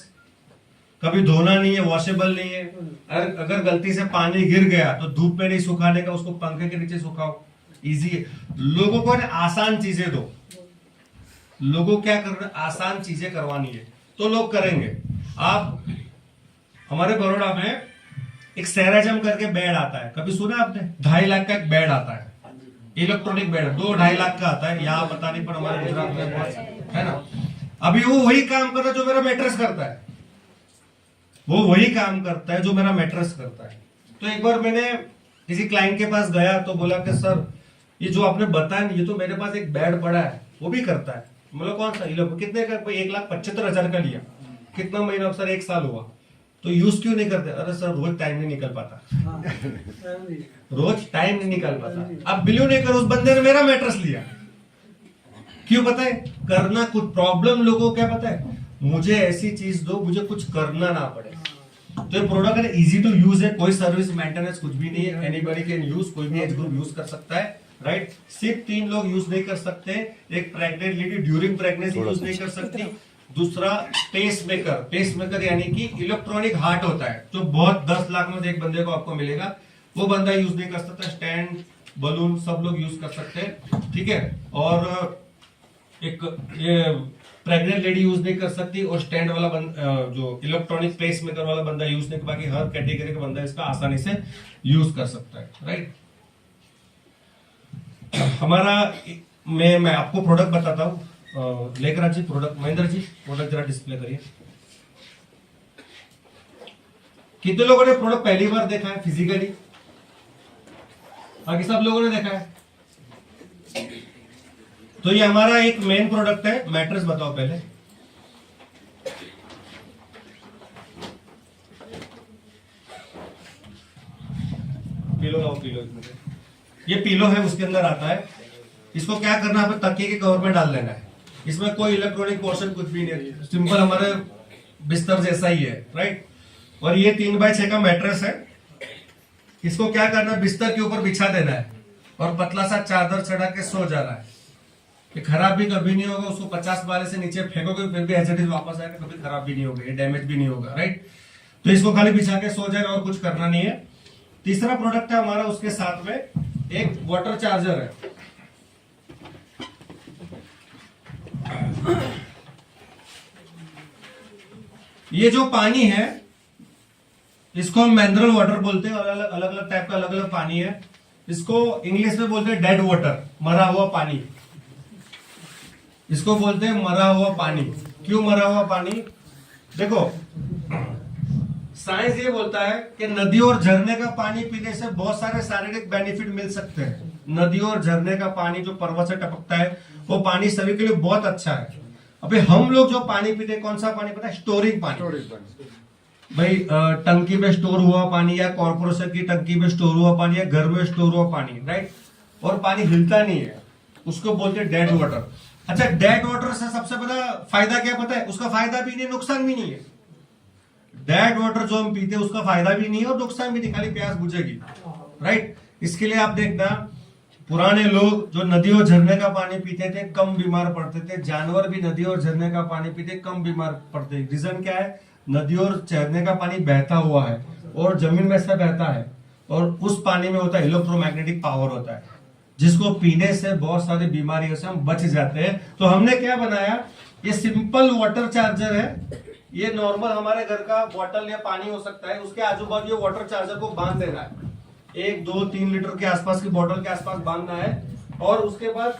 कभी धोना नहीं है, वॉशेबल नहीं है। अगर गलती से पानी गिर गया तो धूप में नहीं सुखाने का, उसको पंखे के नीचे सुखाओ, इजी है। लोगों को आसान चीजें दो, लोगों क्या करना, आसान चीजें करवानी है तो लोग करेंगे। आप हमारे बड़ौदा में एक सेराजम करके बेड आता है, कभी सुना आपने? 2.5 लाख का एक बेड आता है, इलेक्ट्रॉनिक बेड 2-2.5 लाख का आता है। यहाँ पता नहीं पर हमारे गुजरात में बहुत है ना। अभी वो वही काम करता है जो मेरा मैट्रेस करता है, वो वही काम करता है जो मेरा मैट्रेस करता है। तो एक बार मैंने किसी क्लाइंट के पास गया तो बोला कि सर ये जो आपने बताया ये तो मेरे पास एक बेड पड़ा है वो भी करता है। बोला कौन सा? कितने का? 1,75,000 का लिया। कितना महीना? सर 1 साल हुआ। तो यूज क्यों नहीं करते? अरे सर रोज टाइम नहीं निकल पाता, रोज टाइम नहीं निकल पाता। अब बिलीव नहीं करो, उस बंदे ने मेरा मैट्रेस लिया। क्यों पता है? करना कुछ प्रॉब्लम लोगों को क्या पता है, मुझे ऐसी चीज दो मुझे कुछ करना ना पड़े। तो ये प्रोडक्ट है, इजी टू यूज है, कोई सर्विस मेंटेनेंस कुछ भी नहीं है, एनीबॉडी कैन यूज, कोई भी एज ग्रुप यूज कर सकता है, राइट। सिर्फ 3 लोग यूज नहीं कर सकते, एक pregnant lady during pregnancy use नहीं कर सकती, दूसरा पेसमेकर यानी कि इलेक्ट्रॉनिक हार्ट होता है जो बहुत 10 लाख में से एक बंदे को आपको मिलेगा, वो बंदा यूज नहीं कर सकता। स्टैंड, बलून सब लोग यूज कर सकते हैं, ठीक है। और एक ये प्रेग्नेंट लेडी यूज नहीं कर सकती, और स्टैंड वाला जो इलेक्ट्रॉनिक पेसमेकर वाला बंदा यूज नहीं कर, बाकी हर कैटेगरी का बंदा इसका आसानी से यूज कर सकता है, राइट। हमारा मैं आपको प्रोडक्ट बताता हूँ, लेकर जी प्रोडक्ट, महेंद्र जी प्रोडक्ट जरा डिस्प्ले करिए। कितने लोगों ने प्रोडक्ट पहली बार देखा है फिजिकली? बाकी सब लोगों ने देखा है। तो ये हमारा एक मेन प्रोडक्ट है। मैट्रेस बताओ पहले। पिलो लाओ, पिलो। ये पिलो है, उसके अंदर आता है। इसको क्या करना है, तकिए के कवर में डाल लेना है। इसमें कोई इलेक्ट्रॉनिक पोर्शन कुछ भी नहीं है, सिंपल हमारे बिस्तर जैसा ही है, राइट। और ये 3x6 का मैट्रेस है। इसको क्या करना है, बिस्तर के ऊपर बिछा देना है और पतला सा चादर चढ़ा के सो जाना है। ये खराब भी कभी नहीं होगा, उसको 50 वाले से नीचे फेंकोगे फिर भी एज इट इज वापस आएगा, कभी खराब भी नहीं होगा, ये डैमेज भी नहीं होगा, राइट। तो इसको खाली बिछा के सो जाए और कुछ करना नहीं है। तीसरा प्रोडक्ट है हमारा, उसके साथ में एक वाटर चार्जर है। ये जो पानी है इसको हम मिनरल वाटर बोलते हैं, अलग अलग टाइप का अलग अलग पानी है। इसको इंग्लिश में बोलते हैं डेड वाटर, मरा हुआ पानी। इसको बोलते हैं मरा हुआ पानी। क्यों मरा हुआ पानी? देखो साइंस ये बोलता है कि नदी और झरने का पानी पीने से बहुत सारे शारीरिक बेनिफिट मिल सकते हैं। नदी और झरने का पानी जो पर्वत से टपकता है वो पानी शरीर के लिए बहुत अच्छा है। अभी हम लोग जो पानी पीते हैं, कौन सा पानी पता है? स्टोरिंग पानी। भाई टंकी में स्टोर हुआ पानी, या कॉर्पोरेशन की टंकी में स्टोर हुआ पानी, या घर में स्टोर हुआ पानी, राइट। और पानी हिलता नहीं है, उसको बोलते हैं डेड वाटर। अच्छा, डेड वाटर से सबसे बड़ा फायदा क्या पता है? उसका फायदा भी नहीं, नुकसान भी नहीं है। डेड वाटर जो हम पीते हैं उसका फायदा भी नहीं है और नुकसान भी नहीं, खाली प्यास बुझेगी, राइट। इसके लिए आप देखना, पुराने लोग जो नदी और झरने का पानी पीते थे कम बीमार पड़ते थे। जानवर भी नदी और झरने का पानी पीते कम बीमार पड़ते। रीजन क्या है? नदी और झरने का पानी बहता हुआ है और जमीन में से बहता है, और उस पानी में होता है इलेक्ट्रोमैग्नेटिक पावर होता है, जिसको पीने से बहुत सारी बीमारियों से हम बच जाते हैं। तो हमने क्या बनाया, ये सिंपल वाटर चार्जर है। ये नॉर्मल हमारे घर का बॉटल या पानी हो सकता है, उसके आजू बाजू वाटर चार्जर को बांध देना है। 1, 2, 3 लीटर के आसपास की बोतल के आसपास बांधना है, और उसके बाद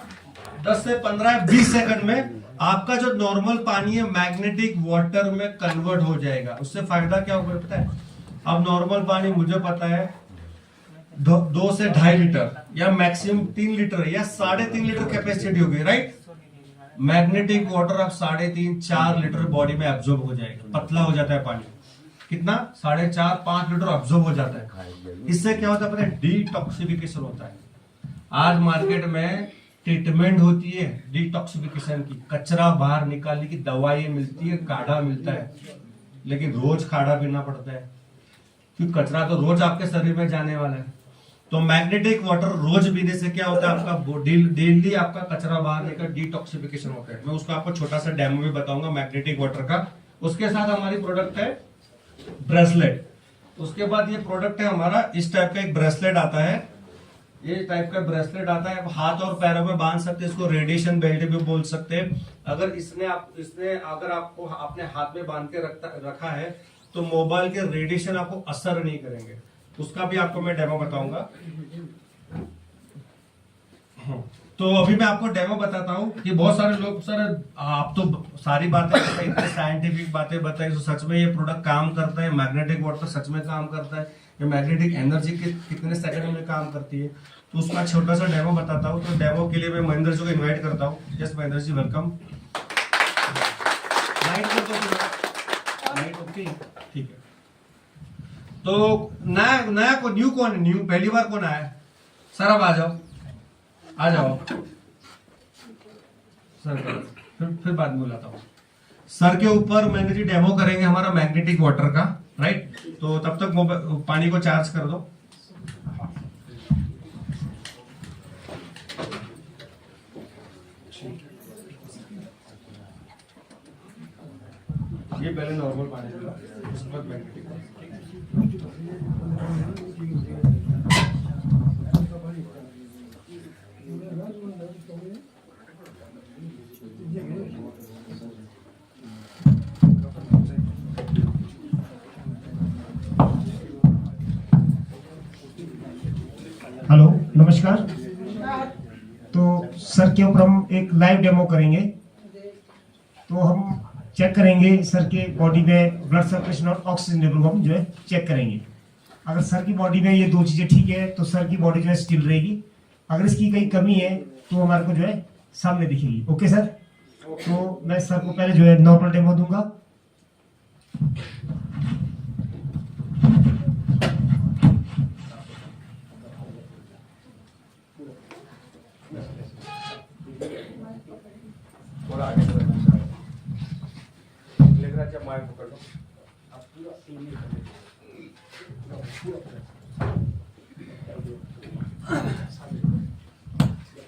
10 से 15 20 सेकंड में आपका जो नॉर्मल पानी है मैग्नेटिक वाटर में कन्वर्ट हो जाएगा। उससे फायदा क्या होगा पता है? अब नॉर्मल पानी मुझे पता है 2 से 2.5 लीटर या मैक्सिमम 3 लीटर या 3.5 लीटर कैपेसिटी होगी, राइट। मैग्नेटिक वाटर अब 3.5-4 लीटर बॉडी में एब्जॉर्ब हो जाएगा, पतला हो जाता है पानी। कितना? 4.5-5 लीटर एब्जॉर्ब हो जाता है। इससे क्या होता है पता है? डिटॉक्सिफिकेशन होता है। आज मार्केट में ट्रीटमेंट होती है डिटॉक्सिफिकेशन की, कचरा बाहर निकालने की दवाई मिलती है, काढ़ा मिलता है, लेकिन रोज काढ़ा पीना पड़ता है क्योंकि कचरा तो रोज आपके शरीर में जाने वाला है। तो मैग्नेटिक वाटर रोज पीने से क्या होता है? आपका डेली आपका कचरा बाहर निकल डिटॉक्सिफिकेशन होता है। मैं उसका आपको छोटा सा डेमो भी बताऊंगा मैग्नेटिक वाटर का। उसके साथ हमारी प्रोडक्ट है ब्रेसलेट। उसके बाद ये प्रोडक्ट है हमारा, इस टाइप का एक ब्रेसलेट आता है। ये टाइप का ब्रेसलेट आता है, आप हाथ और पैरों में बांध सकते हैं, इसको रेडिएशन बेल्ट भी बोल सकते हैं। अगर इसने अगर आपको अपने हाथ में बांध के रखा है तो मोबाइल के रेडिएशन आपको असर नहीं करेंगे। उसका भी आपको मैं डेमो बताऊंगा। तो अभी मैं आपको डेमो बताता हूँ कि बहुत सारे लोग, सर आप तो सारी बातें इतने साइंटिफिक बातें बताई, तो सच में ये प्रोडक्ट काम करता है, मैग्नेटिक वाटर सच में काम करता है, ये मैग्नेटिक एनर्जी कितने सेकंड में काम करती है, तो उसका छोटा सा डेमो बताता हूँ। तो डेमो के लिए मैं महेंद्र जी को इन्वाइट करता हूँ। Yes Mahendra ji, welcome. Light okay, ठीक है। तो नया को न्यू कौन है? न्यू पहली बार कौन आया? सर अब आ जाओ सर, फिर बाद में बुलाता हूँ। सर के ऊपर महेंद्र जी डेमो करेंगे हमारा मैग्नेटिक वाटर का, राइट। तो तब तक पानी को चार्ज कर दो। ये पहले नॉर्मल पानी पिला, उसके बाद मैग्नेटिक। हेलो, नमस्कार। तो सर के ऊपर हम एक लाइव डेमो करेंगे। तो हम चेक करेंगे सर के बॉडी में ब्लड सर्कुलेशन और ऑक्सीजन लेवल को हम जो है चेक करेंगे। अगर सर की बॉडी में ये दो चीजें ठीक है तो सर की बॉडी जो है स्टिल रहेगी। अगर इसकी कहीं कमी है तो हमारे को जो है सामने दिखेगी। Okay sir. तो मैं सर को पहले जो है नॉर्मल डेमो दूंगा। थोड़ा आगे जब माइक पकड़ लो, आप पूरा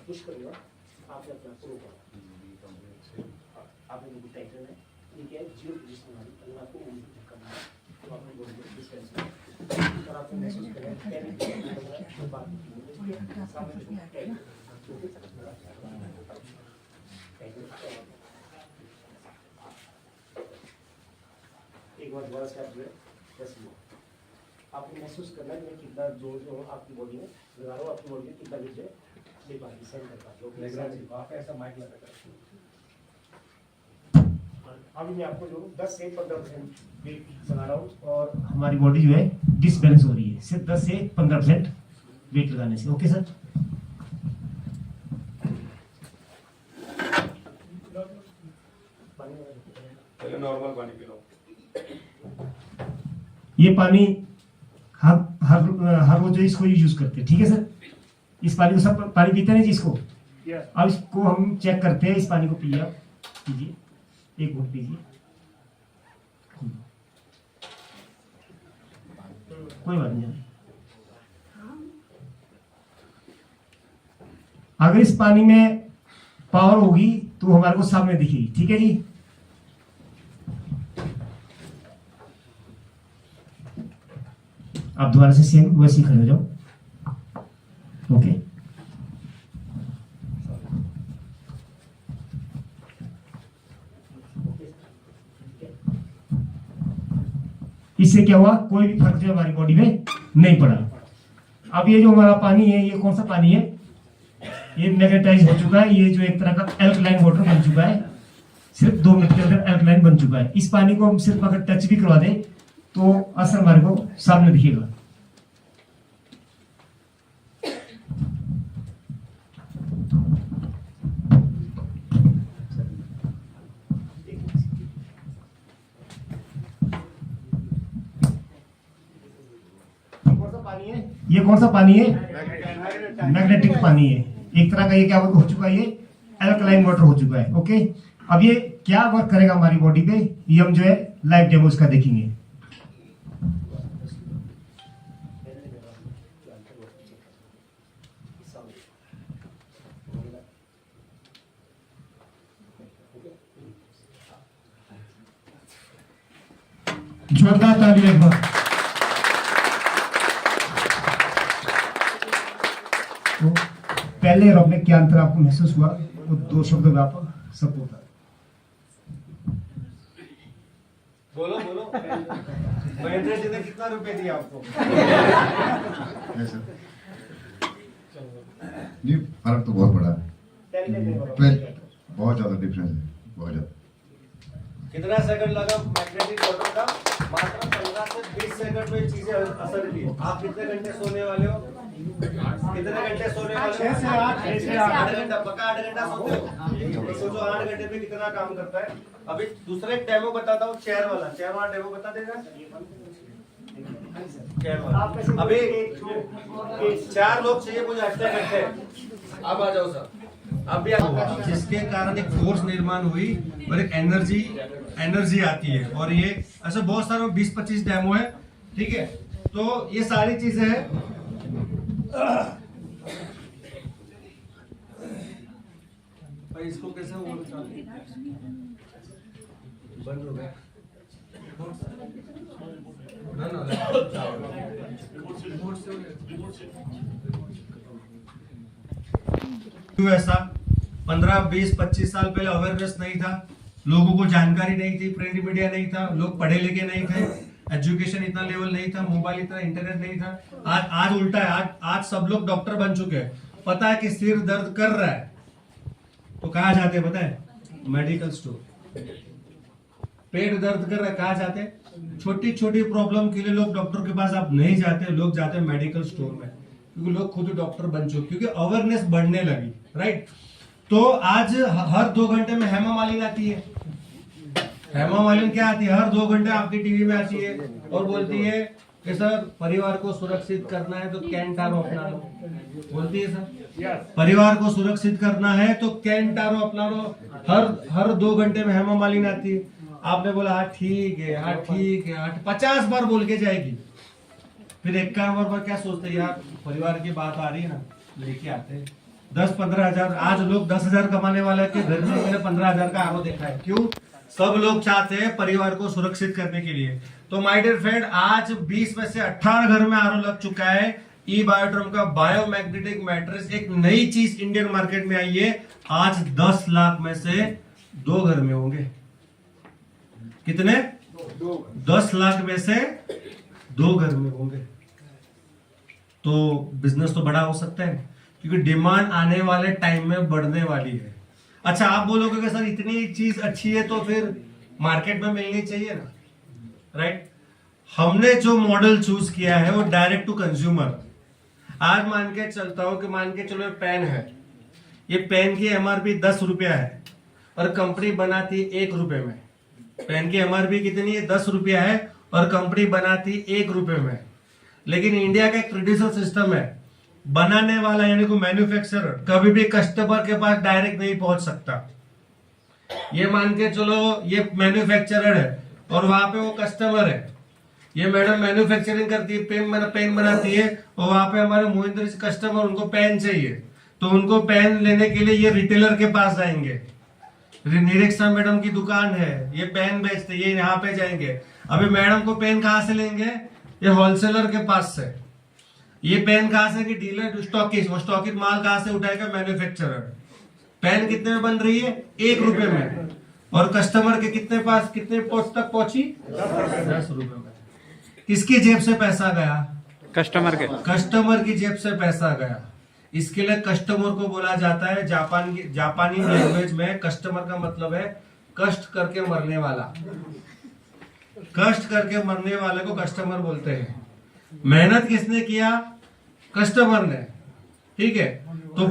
पुश करिएगा, आपने अपना शुरू करो। आपने जो टाइटल है ठीक है, जीरो पोजीशन वाली, अगर आपको ओम करना है तो आपने बॉडी को डिस्टेंस में और आपको महसूस करें तो बात एक बार दोबारा से आप जो है प्रेस लो। आपको महसूस करना है कि मैं कितना जोर जो हूँ आपकी बॉडी में लगा रहा हूँ, आपकी बॉडी में कितना वेट है ले पाएगी, सेंड कर पाएगी। आप ऐसा माइक लगा कर अभी मैं आपको जो 10 से 15% वेट लगा रहा हूँ और हमारी बॉडी जो है डिसबैलेंस हो रही है सिर्फ 10 से 15% वेट लगाने से। Okay sir. पहले नॉर्मल पानी पिलाओ। ये पानी हर रोज इसको यूज करते हैं, ठीक है सर। इस पानी को सब पानी पीते हैं जिसको। अब इसको हम चेक करते हैं। इस पानी को पिए, आप पीजिए, एक घूंट पीजिए, कोई बात नहीं। अगर इस पानी में पावर होगी तो हमारे को सामने दिखेगी, ठीक है जी। आप दोबारा से सेम वैसे ही खड़े हो जाओ। ओके। इससे क्या हुआ, कोई भी फर्क जो हमारी बॉडी में नहीं पड़ा। अब ये जो हमारा पानी है, ये कौन सा पानी है? ये मैग्नेटाइज हो चुका है। ये जो एक तरह का एल्कलाइन वाटर बन चुका है, सिर्फ 2 मिनट के अंदर एल्कलाइन बन चुका है। इस पानी को हम सिर्फ अगर टच भी करवा दें तो असर हमारे को सामने दिखेगा। ये कौन सा पानी है? मैग्नेटिक पानी है। एक तरह का ये क्या हो चुका है, ये एल्कलाइन वाटर हो चुका है। ओके। अब ये क्या वर्क करेगा हमारी बॉडी पे, ये हम जो है लाइव डेमो इसका देखेंगे। जोरदार ताली एक बार। पहले और अब में क्या अंतर आपको महसूस हुआ, वो 2 शब्दों में आप सब बता। बोलो बोलो। महेंद्र जी ने कितना रुपए दिया आपको? नहीं, फर्क तो बहुत बड़ा है, बहुत ज्यादा डिफरेंस है, बहुत ज्यादा। कितना सेकंड लगा मैग्नेटिक मोटर का? मात्र 15 से 20 सेकंड में चीजें असर की। आप कितने घंटे सोने वाले हो? कितने घंटे सोने वाले हो? 6 से 8 8 घंटा, पक्का 8 घंटा सोते हो? तो सोचो 8 घंटे में कितना काम करता है। अभी दूसरे डेमो बताता हूँ, चेयर वाला डेमो बता देगा। चेयर वाला अभी 4 लोग चाहिए मुझे 8 घंटे। अब आ जाओ सर। अभी जिसके कारण एक फोर्स निर्माण हुई और एक एनर्जी आती है। और ये ऐसे बहुत सारे 20-25 डेमो है, ठीक है। तो ये सारी चीजें हैं। भाई इसको कैसे बंद हो गया क्यों ऐसा? 15, 20, 25 साल पहले अवेयरनेस नहीं था, लोगों को जानकारी नहीं थी, प्रिंट मीडिया नहीं था, लोग पढ़े लिखे नहीं थे, एजुकेशन इतना लेवल नहीं था, मोबाइल इतना, इंटरनेट नहीं था। आज उल्टा है। आज सब लोग डॉक्टर बन चुके हैं। पता है कि सिर दर्द कर रहा है तो कहाँ जाते हैं? पता है? Medical store. पेट दर्द कर रहा है, कहाँ जाते हैं? छोटी छोटी प्रॉब्लम के लिए लोग डॉक्टर के पास आप नहीं जाते, लोग जाते हैं मेडिकल स्टोर में, क्योंकि लोग खुद डॉक्टर बन चुके, क्योंकि अवेयरनेस बढ़ने लगी, राइट। तो आज हर 2 घंटे में हेमा मालिनी आती है। हेमा मालिनी क्या आती है? हर 2 घंटे आपकी टीवी में आती है और बोलती है कि सर परिवार को सुरक्षित करना है तो कैंटारो अपना लो। बोलती है सर परिवार को सुरक्षित करना है तो कैंटारो अपना लो। हर 2 घंटे में हेमा मालिनी आती है। आपने बोला हाँ ठीक है, हाँ ठीक है, 50 बार बोल के जाएगी। फिर 51 बार क्या सोचते हैं, यार परिवार की बात आ रही है ना, लेके आते हैं 10-15 हजार। आज लोग 10 हजार कमाने वाले के घर में मैंने 15 हजार का आरो देखा है। क्यों? सब लोग चाहते हैं परिवार को सुरक्षित करने के लिए। तो माय डियर फ्रेंड, आज 20 में से 18 घर में आरो लग चुका है। ई बायोट्रम का बायोमैग्नेटिक मैट्रेस एक नई चीज इंडियन मार्केट में आई है। आज 10 लाख में से 2 घर में होंगे। कितने? 10 लाख में से 2 घर में होंगे। तो बिजनेस तो बड़ा हो सकता है, क्योंकि डिमांड आने वाले टाइम में बढ़ने वाली है। अच्छा, आप बोलोगे कि सर इतनी चीज अच्छी है तो फिर मार्केट में मिलनी चाहिए ना, राइट। हमने जो मॉडल चूज किया है वो डायरेक्ट टू कंज्यूमर। आज मान के चलता हूं कि मान के चलो पेन है, ये पेन की एमआरपी 10 रुपया है और कंपनी बनाती 1 रुपए में। पेन की एमआरपी कितनी है? 10 रुपया है और कंपनी बनाती 1 रुपए में। लेकिन इंडिया का एक ट्रेडिशनल सिस्टम है, बनाने वाला यानी कि मैन्युफैक्चरर कभी भी कस्टमर के पास डायरेक्ट नहीं पहुंच सकता। ये मान के चलो ये मैन्युफैक्चरर है और वहां पे वो कस्टमर है। ये मैडम मैन्युफैक्चरिंग करती है, पेन बनाती है और वहां पे हमारे मोहिंद्र कस्टमर, उनको पेन चाहिए तो उनको पेन लेने के लिए ये रिटेलर के पास जाएंगे। निरीक्षा मैडम की दुकान है, ये पेन बेचते, ये यहाँ पे जाएंगे। अभी मैडम को पेन कहाँ से लेंगे? ये होलसेलर के पास से। ये पेन कहाँ से? कि डीलर, स्टॉकिस्ट, वो स्टॉकिस्ट माल कहाँ से उठाएगा? मैन्युफैक्चरर। पेन कितने में बन रही है? 1 रुपए में। और कस्टमर के कितने पास, कितने पोस्ट तक पहुंची? 10 रुपए में। किसकी जेब से पैसा गया? कस्टमर के। कस्टमर की जेब से पैसा गया। इसके लिए कस्टमर को बोला जाता है, जापानी लैंग्वेज में कस्टमर का मतलब है कष्ट करके मरने वाला। कष्ट करके मरने वाले को कस्टमर बोलते हैं। मेहनत किसने किया? कस्टमर ने, ठीक है। तो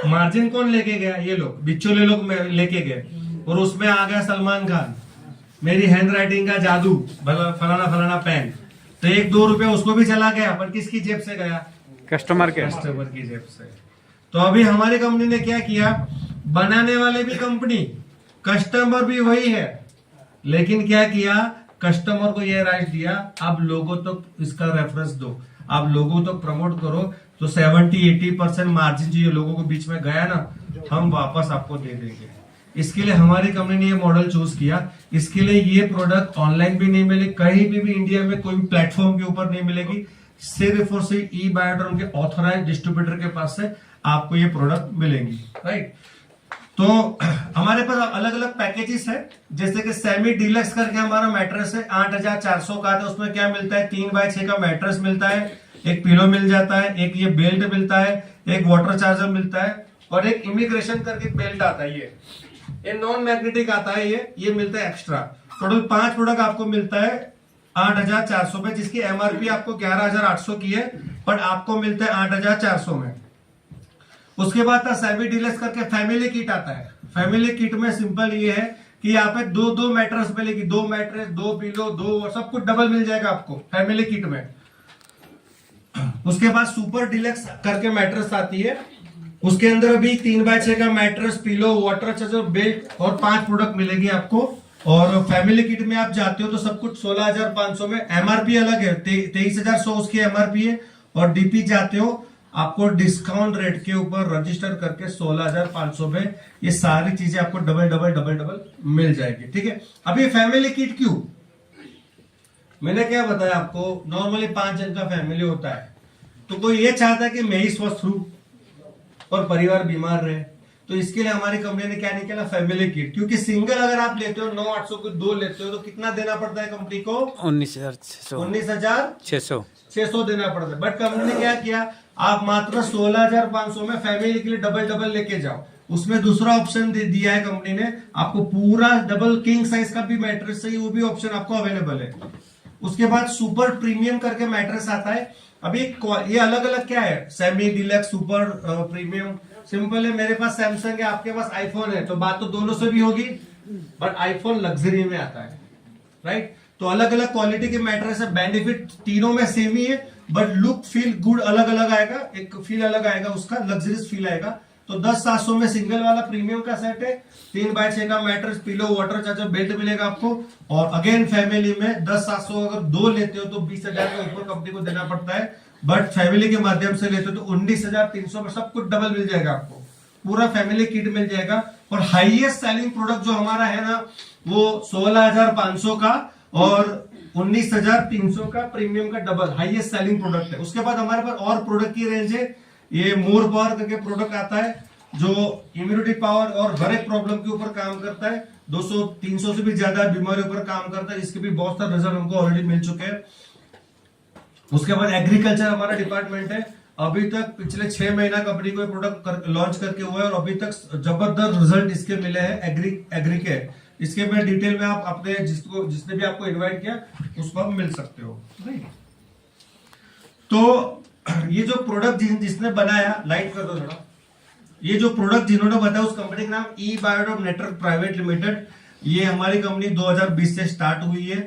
मार्जिन कौन लेके गया? ये लोग, बिचौले लोग लेके गए और उसमें आ गया सलमान खान, मेरी हैंड राइटिंग का जादू, फलाना फलाना पेन। तो 1-2 रुपए उसको भी चला गया, पर किसकी जेब से गया? कस्टमर के। कस्टमर की जेब से। तो अभी हमारी कंपनी ने क्या किया? बनाने वाले भी कंपनी, कस्टमर भी वही है, लेकिन क्या किया? कस्टमर को यह राइट दिया, आप लोगों तक इसका रेफरेंस दो, आप लोगों तक प्रमोट करो, तो 70-80% मार्जिन जो ये लोगों के बीच में गया ना, हम वापस आपको दे देंगे। इसके लिए हमारी कंपनी ने ये मॉडल चूज किया। इसके लिए ये प्रोडक्ट ऑनलाइन भी नहीं मिलेगी, कहीं भी इंडिया में कोई प्लेटफॉर्म के ऊपर नहीं मिलेगी। सिर्फ और सिर्फ ई बायोट्रम के ऑथराइज डिस्ट्रीब्यूटर के पास से आपको ये प्रोडक्ट मिलेंगी, राइट। तो हमारे पास अलग अलग पैकेजेस है, जैसे कि सेमी डीलक्स करके हमारा मैट्रेस है 8,400 का आता है। उसमें क्या मिलता है, 3x6 का मैट्रेस मिलता है, एक पिलो मिल जाता है, एक ये बेल्ट मिलता है, एक वाटर चार्जर मिलता है और एक इमिग्रेशन करके बेल्ट आता है। ये नॉन मैग्नेटिक आता है, ये मिलता है एक्स्ट्रा। टोटल 5 प्रोडक्ट आपको मिलता है 8,400 में, जिसकी एमआरपी आपको 11,800 की है, बट आपको मिलता है 8,400 में। उसके बाद था सेमी डीलक्स करके फैमिली किट आता है। फैमिली किट में सिंपल ये है कि यहाँ पे दो मैट्रेस मिलेगी, 2 मैट्रेस, 2 पिलो, 2 सब कुछ डबल मिल जाएगा आपको फैमिली किट में। उसके बाद सुपर डीलक्स करके मैट्रेस आती है, उसके अंदर भी 3x6 का mattress, pillow, water charger, belt और 5 प्रोडक्ट मिलेगी आपको। और फैमिली किट में आप जाते हो तो सब कुछ 16,500 में, एमआरपी अलग है, 23,100 उसकी एमआरपी है। और डीपी जाते हो आपको डिस्काउंट रेट के ऊपर रजिस्टर करके 16,500 में ये सारी चीजें आपको डबल मिल जाएगी, ठीक है। अभी फैमिली किट क्यों, मैंने क्या बताया आपको, नॉर्मली 5 जन का फैमिली होता है, तो कोई ये चाहता है कि मैं ही स्वस्थ हूं और परिवार बीमार रहे, तो इसके लिए हमारी कंपनी ने क्या निकाला, फैमिली किट। क्योंकि सिंगल अगर आप लेते हो 9,800 को 2 लेते हो तो कितना देना पड़ता है कंपनी को, 19,600 देना पड़ता है। बट कंपनी ने क्या किया, आप मात्र 16,500 में फैमिली के लिए डबल लेके जाओ। उसमें दूसरा ऑप्शन दे दिया है कंपनी ने, आपको पूरा डबल किंग साइज का भी मैट्रेस चाहिए, वो भी ऑप्शन आपको अवेलेबल है। उसके बाद सुपर प्रीमियम करके मैट्रेस आता है। अभी ये अलग अलग क्या है, semi deluxe, super premium, simple है। मेरे पास सैमसंग है, आपके पास आईफोन है, तो बात तो दोनों से भी होगी, बट आईफोन लग्जरी में आता है, राइट। तो अलग अलग क्वालिटी के मैट्रेस है, बेनिफिट तीनों में सेम ही है, बट लुक फील गुड अलग अलग आएगा, एक फील अलग आएगा उसका, लग्जरियस फील आएगा। तो 10,700 में सिंगल वाला प्रीमियम का सेट है, 3x6 का mattress, pillow, water charger, belt मिलेगा आपको। और अगेन फैमिली में 10,700 अगर 2 लेते हो तो 20,000 के ऊपर कंपनी को देना पड़ता है, बट फैमिली के माध्यम से लेते हो तो 19,300 में सब कुछ डबल मिल जाएगा आपको, पूरा फैमिली किट मिल जाएगा। और हाईएस्ट सेलिंग प्रोडक्ट जो हमारा है ना, वो 16,500 का और 19,300 का प्रीमियम का डबल हाईएस्ट सेलिंग प्रोडक्ट है। उसके बाद हमारे पास और प्रोडक्ट की रेंज है, ये मोर पावर करके प्रोडक्ट आता है जो इम्यूनिटी पावर और हर एक प्रॉब्लम के ऊपर काम करता है, 200-300 से भी ज्यादा बीमारियों पर काम करता है, इसके भी बहुत सारे रिजल्ट हमको ऑलरेडी मिल चुके हैं। उसके बाद एग्रीकल्चर हमारा डिपार्टमेंट है, अभी तक पिछले 6 महीना कंपनी को प्रोडक्ट लॉन्च करके हुआ है और अभी तक जबरदस्त रिजल्ट इसके मिले हैं एग्री के। इसके में डिटेल में आप अपने जिसने भी आपको इनवाइट किया उसको आप मिल सकते हो। तो ये जो प्रोडक्ट जिसने बनाया, लाइट कर दो थोड़ा, ये जो प्रोडक्ट जिन्होंने बताया उस कंपनी का नाम ई बायोडोम नेटवर्क प्राइवेट लिमिटेड, ये हमारी कंपनी 2020 से स्टार्ट हुई है,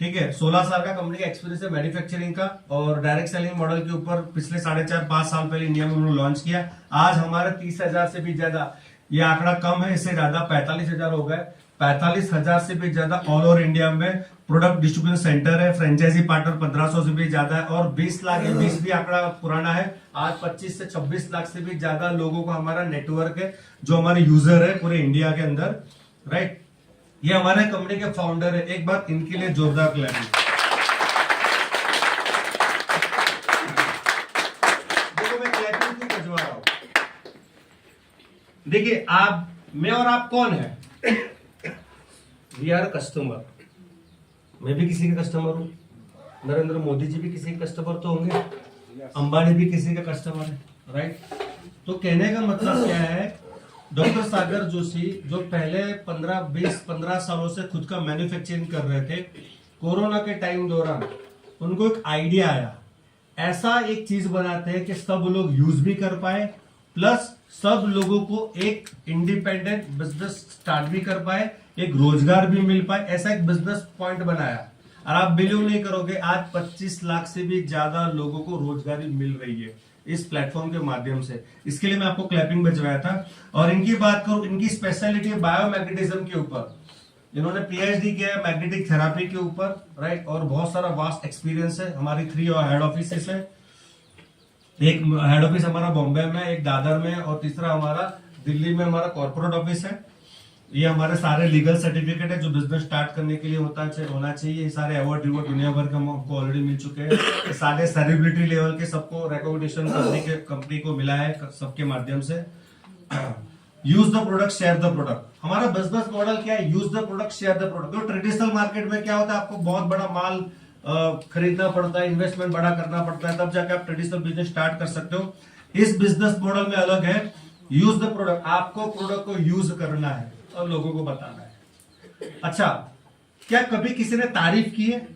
ठीक है। 16 साल का कंपनी का एक्सपीरियंस है मैन्युफैक्चरिंग का, और डायरेक्ट सेलिंग मॉडल के ऊपर पिछले 4.5-5 साल पहले इंडिया में उन्होंने लॉन्च किया। आज हमारे 30,000 से भी ज्यादा, ये आंकड़ा कम है, इससे ज्यादा 45,000 हो गए, 45,000 से भी ज्यादा ऑल ओवर इंडिया में प्रोडक्ट डिस्ट्रीब्यूशन सेंटर है। फ्रेंचाइजी पार्टनर 1500 से भी ज्यादा है, और 20 लाख, 20 भी आंकड़ा पुराना है, आज 25 से 26 लाख से भी ज्यादा लोगों का हमारा नेटवर्क है जो हमारे यूजर है पूरे इंडिया के अंदर, राइट। ये हमारे कंपनी के फाउंडर है, एक बार इनके लिए जोरदार क्लैपिंग। देखो मैं क्लैपिंग क्यों बजवा रहा हूं, देखिए आप, मैं और आप कौन है, वी आर कस्टमर। मैं भी किसी का कस्टमर हूं, नरेंद्र मोदी जी भी किसी के कस्टमर तो होंगे, अंबानी भी किसी का कस्टमर है, राइट। तो कहने का मतलब क्या है, डॉक्टर सागर जोशी जो पहले 15 सालों से खुद का मैन्युफैक्चरिंग कर रहे थे, कोरोना के टाइम दौरान उनको एक आइडिया आया, ऐसा एक चीज बनाते हैं कि सब लोग यूज भी कर पाए, प्लस सब लोगों को एक इंडिपेंडेंट बिजनेस स्टार्ट भी कर पाए, एक रोजगार भी मिल पाए, ऐसा एक बिजनेस पॉइंट बनाया। और आप बिलीव नहीं करोगे, आज 25 लाख से भी ज्यादा लोगों को रोजगारी मिल रही है इस प्लेटफॉर्म के माध्यम से। इसके लिए मैं आपको क्लैपिंग बजवाया था। और इनकी बात करूं, इनकी स्पेशलिटी है बायोमैग्नेटिज्म के ऊपर, इन्होंने पीएचडी किया है मैग्नेटिक थेरापी के ऊपर, राइट। और बहुत सारा वास्ट एक्सपीरियंस है। हमारी 3 हेड ऑफिस है, एक हेड ऑफिस हमारा बॉम्बे में, एक दादर में, और तीसरा हमारा दिल्ली में हमारा कॉर्पोरेट ऑफिस है। ये हमारे सारे लीगल सर्टिफिकेट है जो बिजनेस स्टार्ट करने के लिए होना चाहिए। ये सारे अवार्ड रिवॉर्ड दुनिया भर के हमको ऑलरेडी मिल चुके हैं। ये सारे सेलिब्रिटी लेवल के सबको रिकॉग्निशन कंपनी को मिला है सबके माध्यम से। Use the product share the product. हमारा बिजनेस मॉडल क्या है? Use the product share the product. तो ट्रेडिशनल मार्केट में क्या होता है, आपको बहुत बड़ा माल खरीदना पड़ता है, इन्वेस्टमेंट बड़ा करना पड़ता है, तब जाके आप ट्रेडिशनल बिजनेस स्टार्ट कर सकते हो। इस बिजनेस मॉडल में अलग है, यूज द प्रोडक्ट। आपको प्रोडक्ट को यूज करना है और लोगों को बताना है। अच्छा, क्या कभी किसी ने तारीफ की है?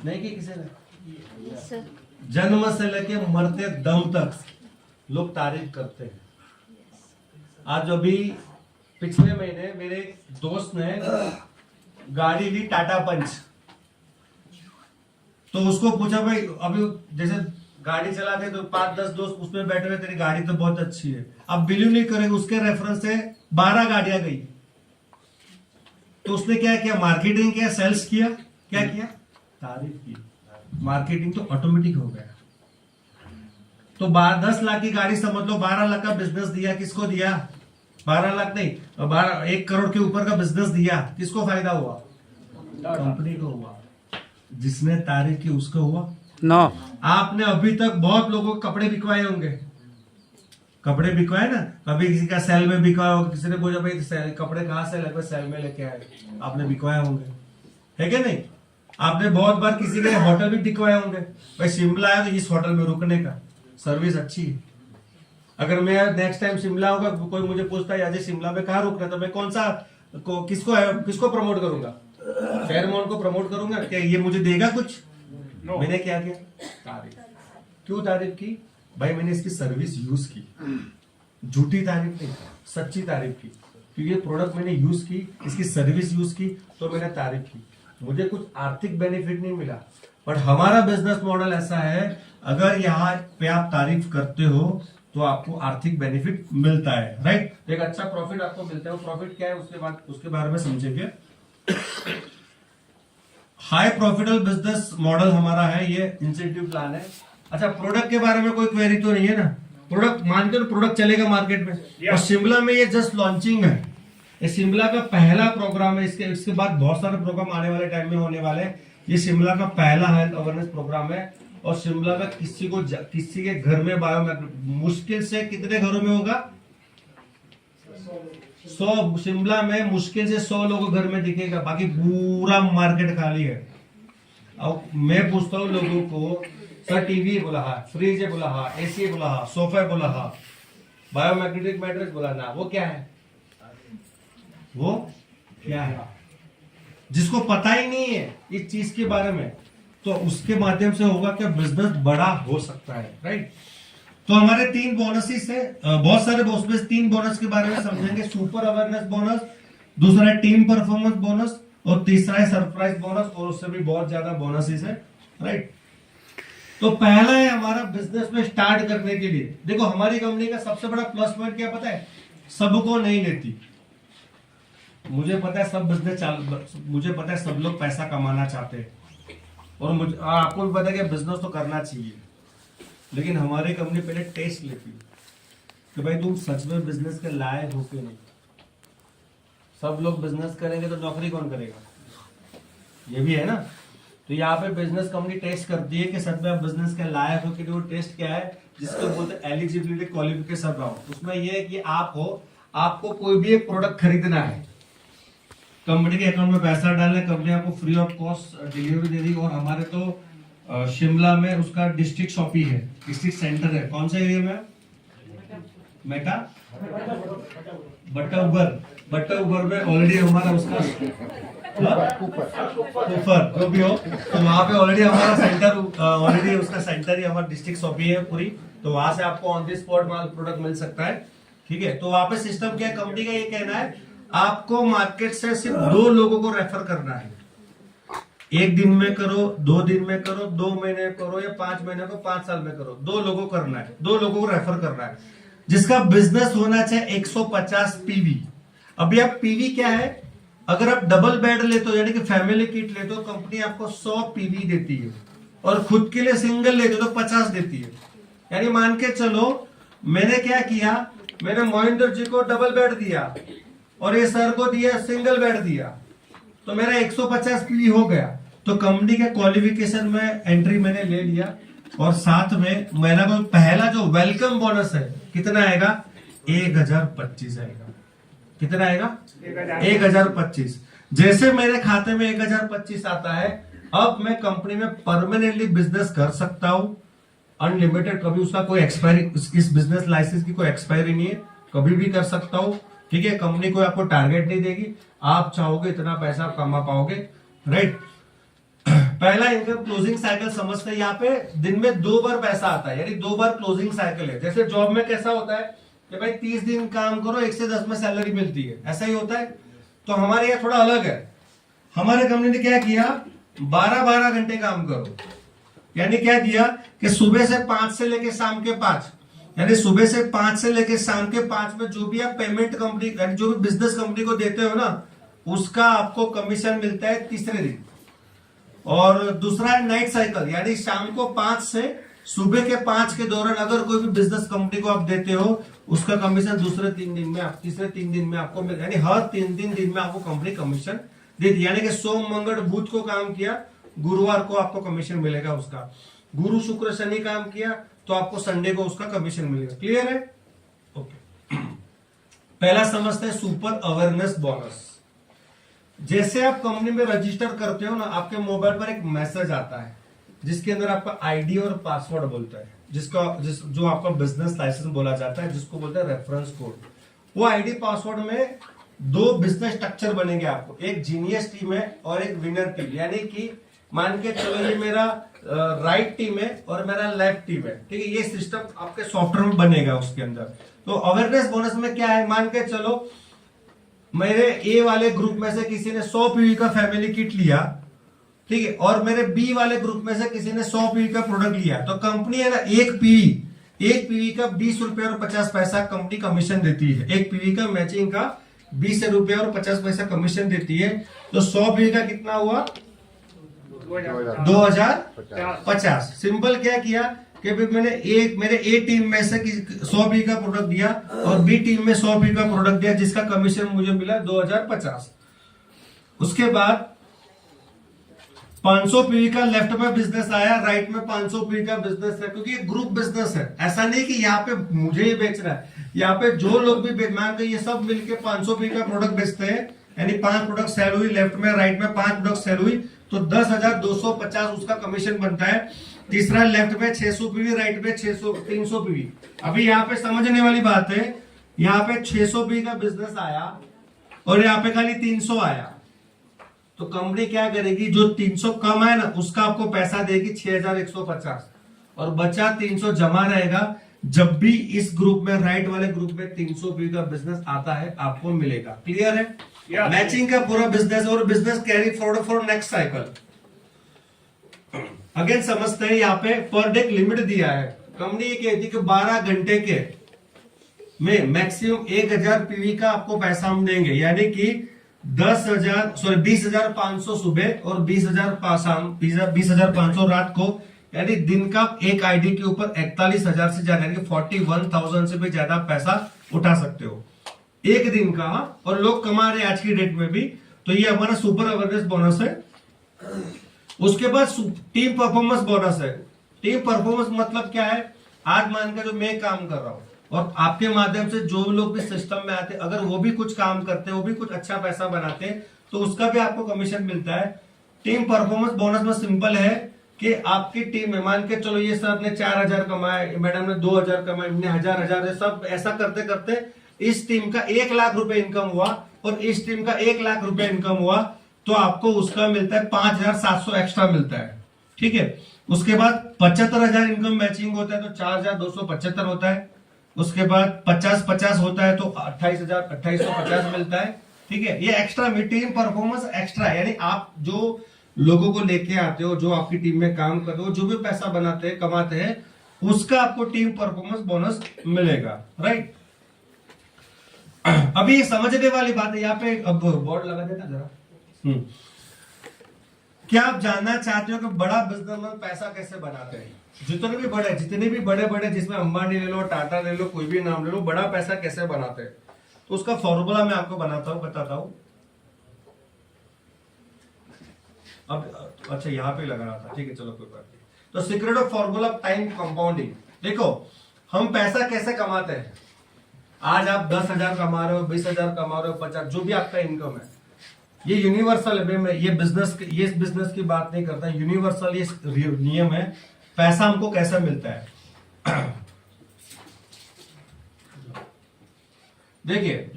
नहीं की किसी ने? सर जन्म से लेके मरते दम तक लोग तारीफ करते हैं। आज अभी पिछले महीने मेरे दोस्त ने गाड़ी ली टाटा पंच, तो उसको पूछा भाई अभी जैसे गाड़ी चलाते तो 5-10 दोस्त उसमें बैठे हुए, तेरी गाड़ी तो बहुत अच्छी है। अब बिलीव नहीं करेंगे, उसके रेफरेंस से 12 गाड़ियां गई। तो उसने क्या किया? मार्केटिंग किया, सेल्स किया, क्या किया? तारीफ की। मार्केटिंग तो ऑटोमेटिक हो गया। तो 10 लाख की गाड़ी समझ लो, 12 लाख का बिजनेस दिया। किसको दिया? 12 लाख नहीं, 1 करोड़ के ऊपर का बिजनेस दिया। किसको फायदा हुआ? कंपनी को हुआ। जिसने तारीफ की उसको हुआ। नो। आपने अभी तक बहुत लोगों को कपड़े बिकवाए होंगे, कपड़े बिकवाए ना, कभी किसी का सेल में बिकवाया होगा, किसी ने बोला भाई कपड़े कहाँ से लगे, सेल में लेके आए, आपने बिकवाए होंगे, है क्या नहीं? आपने बहुत बार किसी के होटल भी बिकवाए होंगे, भाई शिमला आया तो इस होटल में रुकने का सर्विस अच्छी है। अगर मैं नेक्स्ट टाइम शिमला होगा, कोई मुझे पूछता है अजय शिमला में कहाँ रुकना, तो मैं कौन सा किसको प्रमोट करूंगा? फेयरमोन को प्रमोट करूंगा? क्या ये मुझे देगा कुछ? मैंने क्या किया? तारीफ। क्यों तारीफ की? भाई मैंने इसकी सर्विस यूज की, झूठी तारीफ नहीं, सच्ची तारीफ की, क्योंकि प्रोडक्ट मैंने यूज की, इसकी सर्विस यूज की, तो मैंने तारीफ की। मुझे कुछ आर्थिक बेनिफिट नहीं मिला, बट हमारा बिजनेस मॉडल ऐसा है, अगर यहाँ पे आप तारीफ करते हो तो आपको आर्थिक बेनिफिट मिलता है, राइट? एक अच्छा प्रॉफिट आपको मिलता है। वो प्रॉफिट क्या है उसके बारे में समझेंगे। हाई प्रॉफिटेबल बिजनेस मॉडल हमारा है, ये इंसेंटिव प्लान है। अच्छा, प्रोडक्ट के बारे में कोई क्वेरी तो नहीं है ना? प्रोडक्ट मानते हो प्रोडक्ट चलेगा मार्केट में। और शिमला में ये जस्ट लॉन्चिंग है, ये शिमला का पहला प्रोग्राम है। इसके बाद बहुत सारे प्रोग्राम आने वाले टाइम में होने वाले हैं। ये शिमला का पहला हेल्थ अवेयरनेस प्रोग्राम है। और शिमला में किसी के घर में बायोमेट्रिक मुश्किल से कितने घरों में होगा? 100। शिमला में मुश्किल से 100 लोगों घर में दिखेगा, बाकी पूरा मार्केट खाली है। अब मैं पूछता हूँ लोगों को, सर टीवी बोला हाँ, फ्रिज है बोला हाँ, एसी बोला हाँ, सोफा बोला हाँ, बायोमैग्नेटिक मैट्रेस बोला ना, वो क्या है? वो क्या है? जिसको पता ही नहीं है इस चीज के बारे में, तो उसके माध्यम से होगा कि बिजनेस बड़ा हो सकता है, राइट? तो हमारे 3 बोनसेस है, बहुत सारे बोनस। 3 बोनस के बारे में समझेंगे। सुपर अवेयरनेस बोनस, दूसरा है टीम परफॉर्मेंस बोनस, और तीसरा है सरप्राइज बोनस, और उससे भी बहुत ज्यादा बोनसेस है, राइट? तो पहला है हमारा बिजनेस में स्टार्ट करने के लिए। देखो हमारी कंपनी का सबसे बड़ा प्लस पॉइंट क्या पता है? सबको नहीं लेती। मुझे पता है सब बिजनेस मुझे पता है सब लोग पैसा कमाना चाहते हैं, और मुझे आपको भी पता है कि बिजनेस तो करना चाहिए, लेकिन हमारी कंपनी पहले टेस्ट लेती है कि भाई तुम सच में बिजनेस के लायक हो कि नहीं। सब लोग बिजनेस करेंगे तो नौकरी कौन करेगा? ये भी है ना। तो यहाँ पे बिजनेस कंपनी टेस्ट करती है कि सच में आप बिजनेस के लायक हो कि नहीं। वो टेस्ट क्या है? जिसको बोलते हैं एलिजिबिलिटी क्वालिफिकेशन राउंड। उसमें यह है कि आपको कोई भी एक प्रोडक्ट खरीदना है, कंपनी के अकाउंट में पैसा डालना है, कंपनी आपको फ्री ऑफ कॉस्ट डिलीवरी दे दी। और हमारे तो शिमला में उसका डिस्ट्रिक्ट शॉपी है, डिस्ट्रिक्ट सेंटर है। कौन सा एरिया में? मेटा बट्टा उबर में ऑलरेडी हमारा उसका ऊपर जो भी हो, तो वहां पे ऑलरेडी हमारा सेंटर, ऑलरेडी उसका सेंटर ही हमारा डिस्ट्रिक्ट शॉपी है पूरी। तो वहां से आपको ऑन द स्पॉट माल प्रोडक्ट मिल सकता है, ठीक है? तो वहां पे सिस्टम क्या है? कंपनी का ये कहना है आपको मार्केट से सिर्फ 2 लोगों को रेफर करना है। 1 दिन में करो, 2 दिन में करो, 2 महीने करो, या 5 महीने को, 5 साल में करो, 2 लोगों को करना है, 2 लोगों को रेफर करना है, जिसका बिजनेस होना चाहिए 150 पीवी। अभी आप पीवी क्या है? अगर आप डबल बेड लेते हो, यानी कि फैमिली किट लेते हो, कंपनी आपको 100 पीवी देती है, और खुद के लिए सिंगल लेते हो तो 50 देती है। यानी मान के चलो मैंने क्या किया, मैंने मोहिंदर जी को डबल बेड दिया और ये सर को दिया सिंगल बेड दिया, तो मेरा 150 पीवी हो गया। तो कंपनी के क्वालिफिकेशन में एंट्री मैंने ले लिया और साथ में मेरा को पहला जो वेलकम बोनस है कितना आएगा, 1025 आएगा। कितना आएगा, 1025। जैसे मेरे खाते में 1025 आता है, अब मैं कंपनी में परमानेंटली बिजनेस कर सकता हूं अनलिमिटेड। कभी उसका कोई एक्सपायरी, इस बिजनेस लाइसेंस की कोई एक्सपायरी नहीं है, कभी भी कर सकता हूं। ठीक है, कंपनी कोई आपको टारगेट नहीं देगी, आप चाहोगे इतना पैसा आप कमा पाओगे, राइट। पहला इनकम क्लोजिंग साइकिल समझते हैं। यहाँ पे दिन में 2 बार पैसा आता है, यानी 2 बार क्लोजिंग साइकिल है। जैसे जॉब में कैसा होता है कि भाई 30 दिन काम करो, 1 से 10 में सैलरी मिलती है, ऐसा ही होता है। तो हमारे यहाँ थोड़ा अलग है। हमारे कंपनी ने क्या किया, 12-12 घंटे काम करो, यानी क्या दिया कि सुबह से 5 से लेके शाम के 5, यानी सुबह से 5 से लेके शाम के 5 में जो भी आप पेमेंट कंपनी, यानी जो भी बिजनेस कंपनी को देते हो ना, उसका आपको कमीशन मिलता है तीसरे दिन। और दूसरा है नाइट साइकिल, यानी शाम को 5 से सुबह के 5 के दौरान अगर कोई भी बिजनेस कंपनी को आप देते हो, उसका कमीशन तीसरे 3 दिन में आपको मिल, यानी हर 3 दिन में आपको कंपनी कमीशन देती, यानी कि सोम मंगल बुध को काम किया, गुरुवार को आपको कमीशन मिलेगा उसका। गुरु शुक्र शनि काम किया तो आपको संडे को उसका कमीशन मिलेगा। क्लियर है? ओके। पहला समझते हैं सुपर अवेयरनेस बोनस। जैसे आप कंपनी में रजिस्टर करते हो ना, आपके मोबाइल पर एक मैसेज आता है जिसके अंदर आपका आईडी और पासवर्ड बोलता है, जो आपका बिजनेस लाइसेंस बोला जाता है, जिसको बोलते हैं रेफरेंस कोड। वो आईडी पासवर्ड में 2 बिजनेस स्ट्रक्चर बनेंगे आपको, एक जीनियस टीम है और एक विनर टीम। यानी कि मान के चलो ये मेरा राइट टीम है और मेरा लेफ्ट टीम है, ठीक है। ये सिस्टम आपके सॉफ्टवेयर में बनेगा उसके अंदर। तो अवेयरनेस बोनस में क्या है, मान के चलो मेरे ए वाले ग्रुप में से किसी ने 100 पीवी का फैमिली किट लिया, ठीक है, और मेरे बी वाले ग्रुप में से किसी ने 100 पीवी का प्रोडक्ट लिया, तो कंपनी है ना एक पीवी का 20 रुपए और 50 पैसा कंपनी कमीशन देती है। एक पीवी का मैचिंग का 20 रुपए और 50 पैसा कमीशन देती है। तो 100 पीवी का कितना हुआ, 2050। सिंपल क्या किया कि मैंने मेरे ए टीम में से 100 पी का प्रोडक्ट दिया और बी टीम में 100 पी का प्रोडक्ट दिया, जिसका कमीशन मुझे मिला 2050। उसके बाद 500 पी का लेफ्ट में बिजनेस आया, राइट में 500 पी का बिजनेस है, क्योंकि ये ग्रुप बिजनेस है। ऐसा नहीं कि यहाँ पे मुझे ही बेचना है, यहाँ पे जो लोग भी मान के ये सब मिलके 500 पी का प्रोडक्ट बेचते हैं, यानी 5 प्रोडक्ट सेल हुई, लेफ्ट में राइट में 5 प्रोडक्ट सेल हुई, तो 10,250 उसका कमीशन बनता है। तीसरा लेफ्ट में 600 पीवी, राइट में 300 पीवी। अभी यहाँ पे समझने वाली बात है, यहाँ पे 600 पीवी का बिजनेस आया और यहाँ पे खाली 300 आया, तो कंपनी क्या करेगी, जो 300 कम है ना उसका आपको पैसा देगी 6,150 और बचा 300 जमा रहेगा। जब भी इस ग्रुप में, राइट वाले ग्रुप में 300 पीवी का बिजनेस आता है आपको मिलेगा। क्लियर है? मैचिंग का पूरा बिजनेस और business carry forward for next cycle. Again समझते हैं, यहाँ पे पर डे लिमिट दिया है। कंपनी ये कहती है कि 12 घंटे के में मैक्सिमम 1000 पीवी का आपको पैसा हम देंगे, यानी कि 20,500 सुबह और 20,500 रात को, यानी दिन का एक आईडी के ऊपर 41,000 से ज्यादा, यानी 41,000 से भी ज्यादा पैसा उठा सकते हो एक दिन का। और लोग कमा रहे हैं आज की डेट में भी। तो ये हमारा सुपर अवेयरनेस बोनस है। उसके बाद टीम परफॉर्मेंस बोनस है। टीम परफॉर्मेंस मतलब क्या है, आज मानकर जो मैं काम कर रहा हूं और आपके माध्यम से जो लोग भी सिस्टम में आते, अगर वो भी कुछ काम करते, वो भी कुछ अच्छा पैसा बनाते, तो उसका भी आपको कमीशन मिलता है। टीम परफॉर्मेंस बोनस में सिंपल है कि आपकी टीम में मान के चलो ये सर ने 4,000 कमाए, मैडम ने 2,000 कमाए, हमने 1,000 सब ऐसा करते करते इस टीम का 1 लाख रुपए इनकम हुआ और इस टीम का 1 लाख रुपए इनकम हुआ, तो आपको उसका मिलता है 5,700 एक्स्ट्रा मिलता है। ठीक है, उसके बाद 75,000 इनकम मैचिंग होता है तो 4,275 होता है। उसके बाद 50-50 होता है तो 28,250 मिलता है। ठीक है, ये एक्स्ट्रा टीम परफॉर्मेंस एक्स्ट्रा, यानी आप जो लोगों को लेके आते हो, जो आपकी टीम में काम करते हो, जो भी पैसा बनाते हैं, कमाते हैं, उसका आपको टीम परफॉर्मेंस बोनस मिलेगा। राइट, अभी समझने वाली बात है, यहाँ पे अब बोर्ड लगा देता जरा। क्या आप जानना चाहते हो कि बड़ा बिजनेसमैन पैसा कैसे बनाते हैं? जितने भी बड़े बड़े जिसमें अंबानी ले लो, टाटा ले लो, कोई भी नाम ले लो, बड़ा पैसा कैसे बनाते हैं तो उसका फॉर्मूला मैं आपको बताता हूं। अब अच्छा यहाँ पे लगा रहा था, ठीक है चलो कोई बात नहीं। तो secret of formula time compounding, देखो हम पैसा कैसे कमाते हैं। आज आप 10,000 कमा रहे हो, 20,000 कमा रहे हो, 50, जो भी आपका इनकम है, ये यूनिवर्सल है। मैं ये बिजनेस की बात नहीं करता, यूनिवर्सल ये नियम है। पैसा हमको कैसे मिलता है देखिए,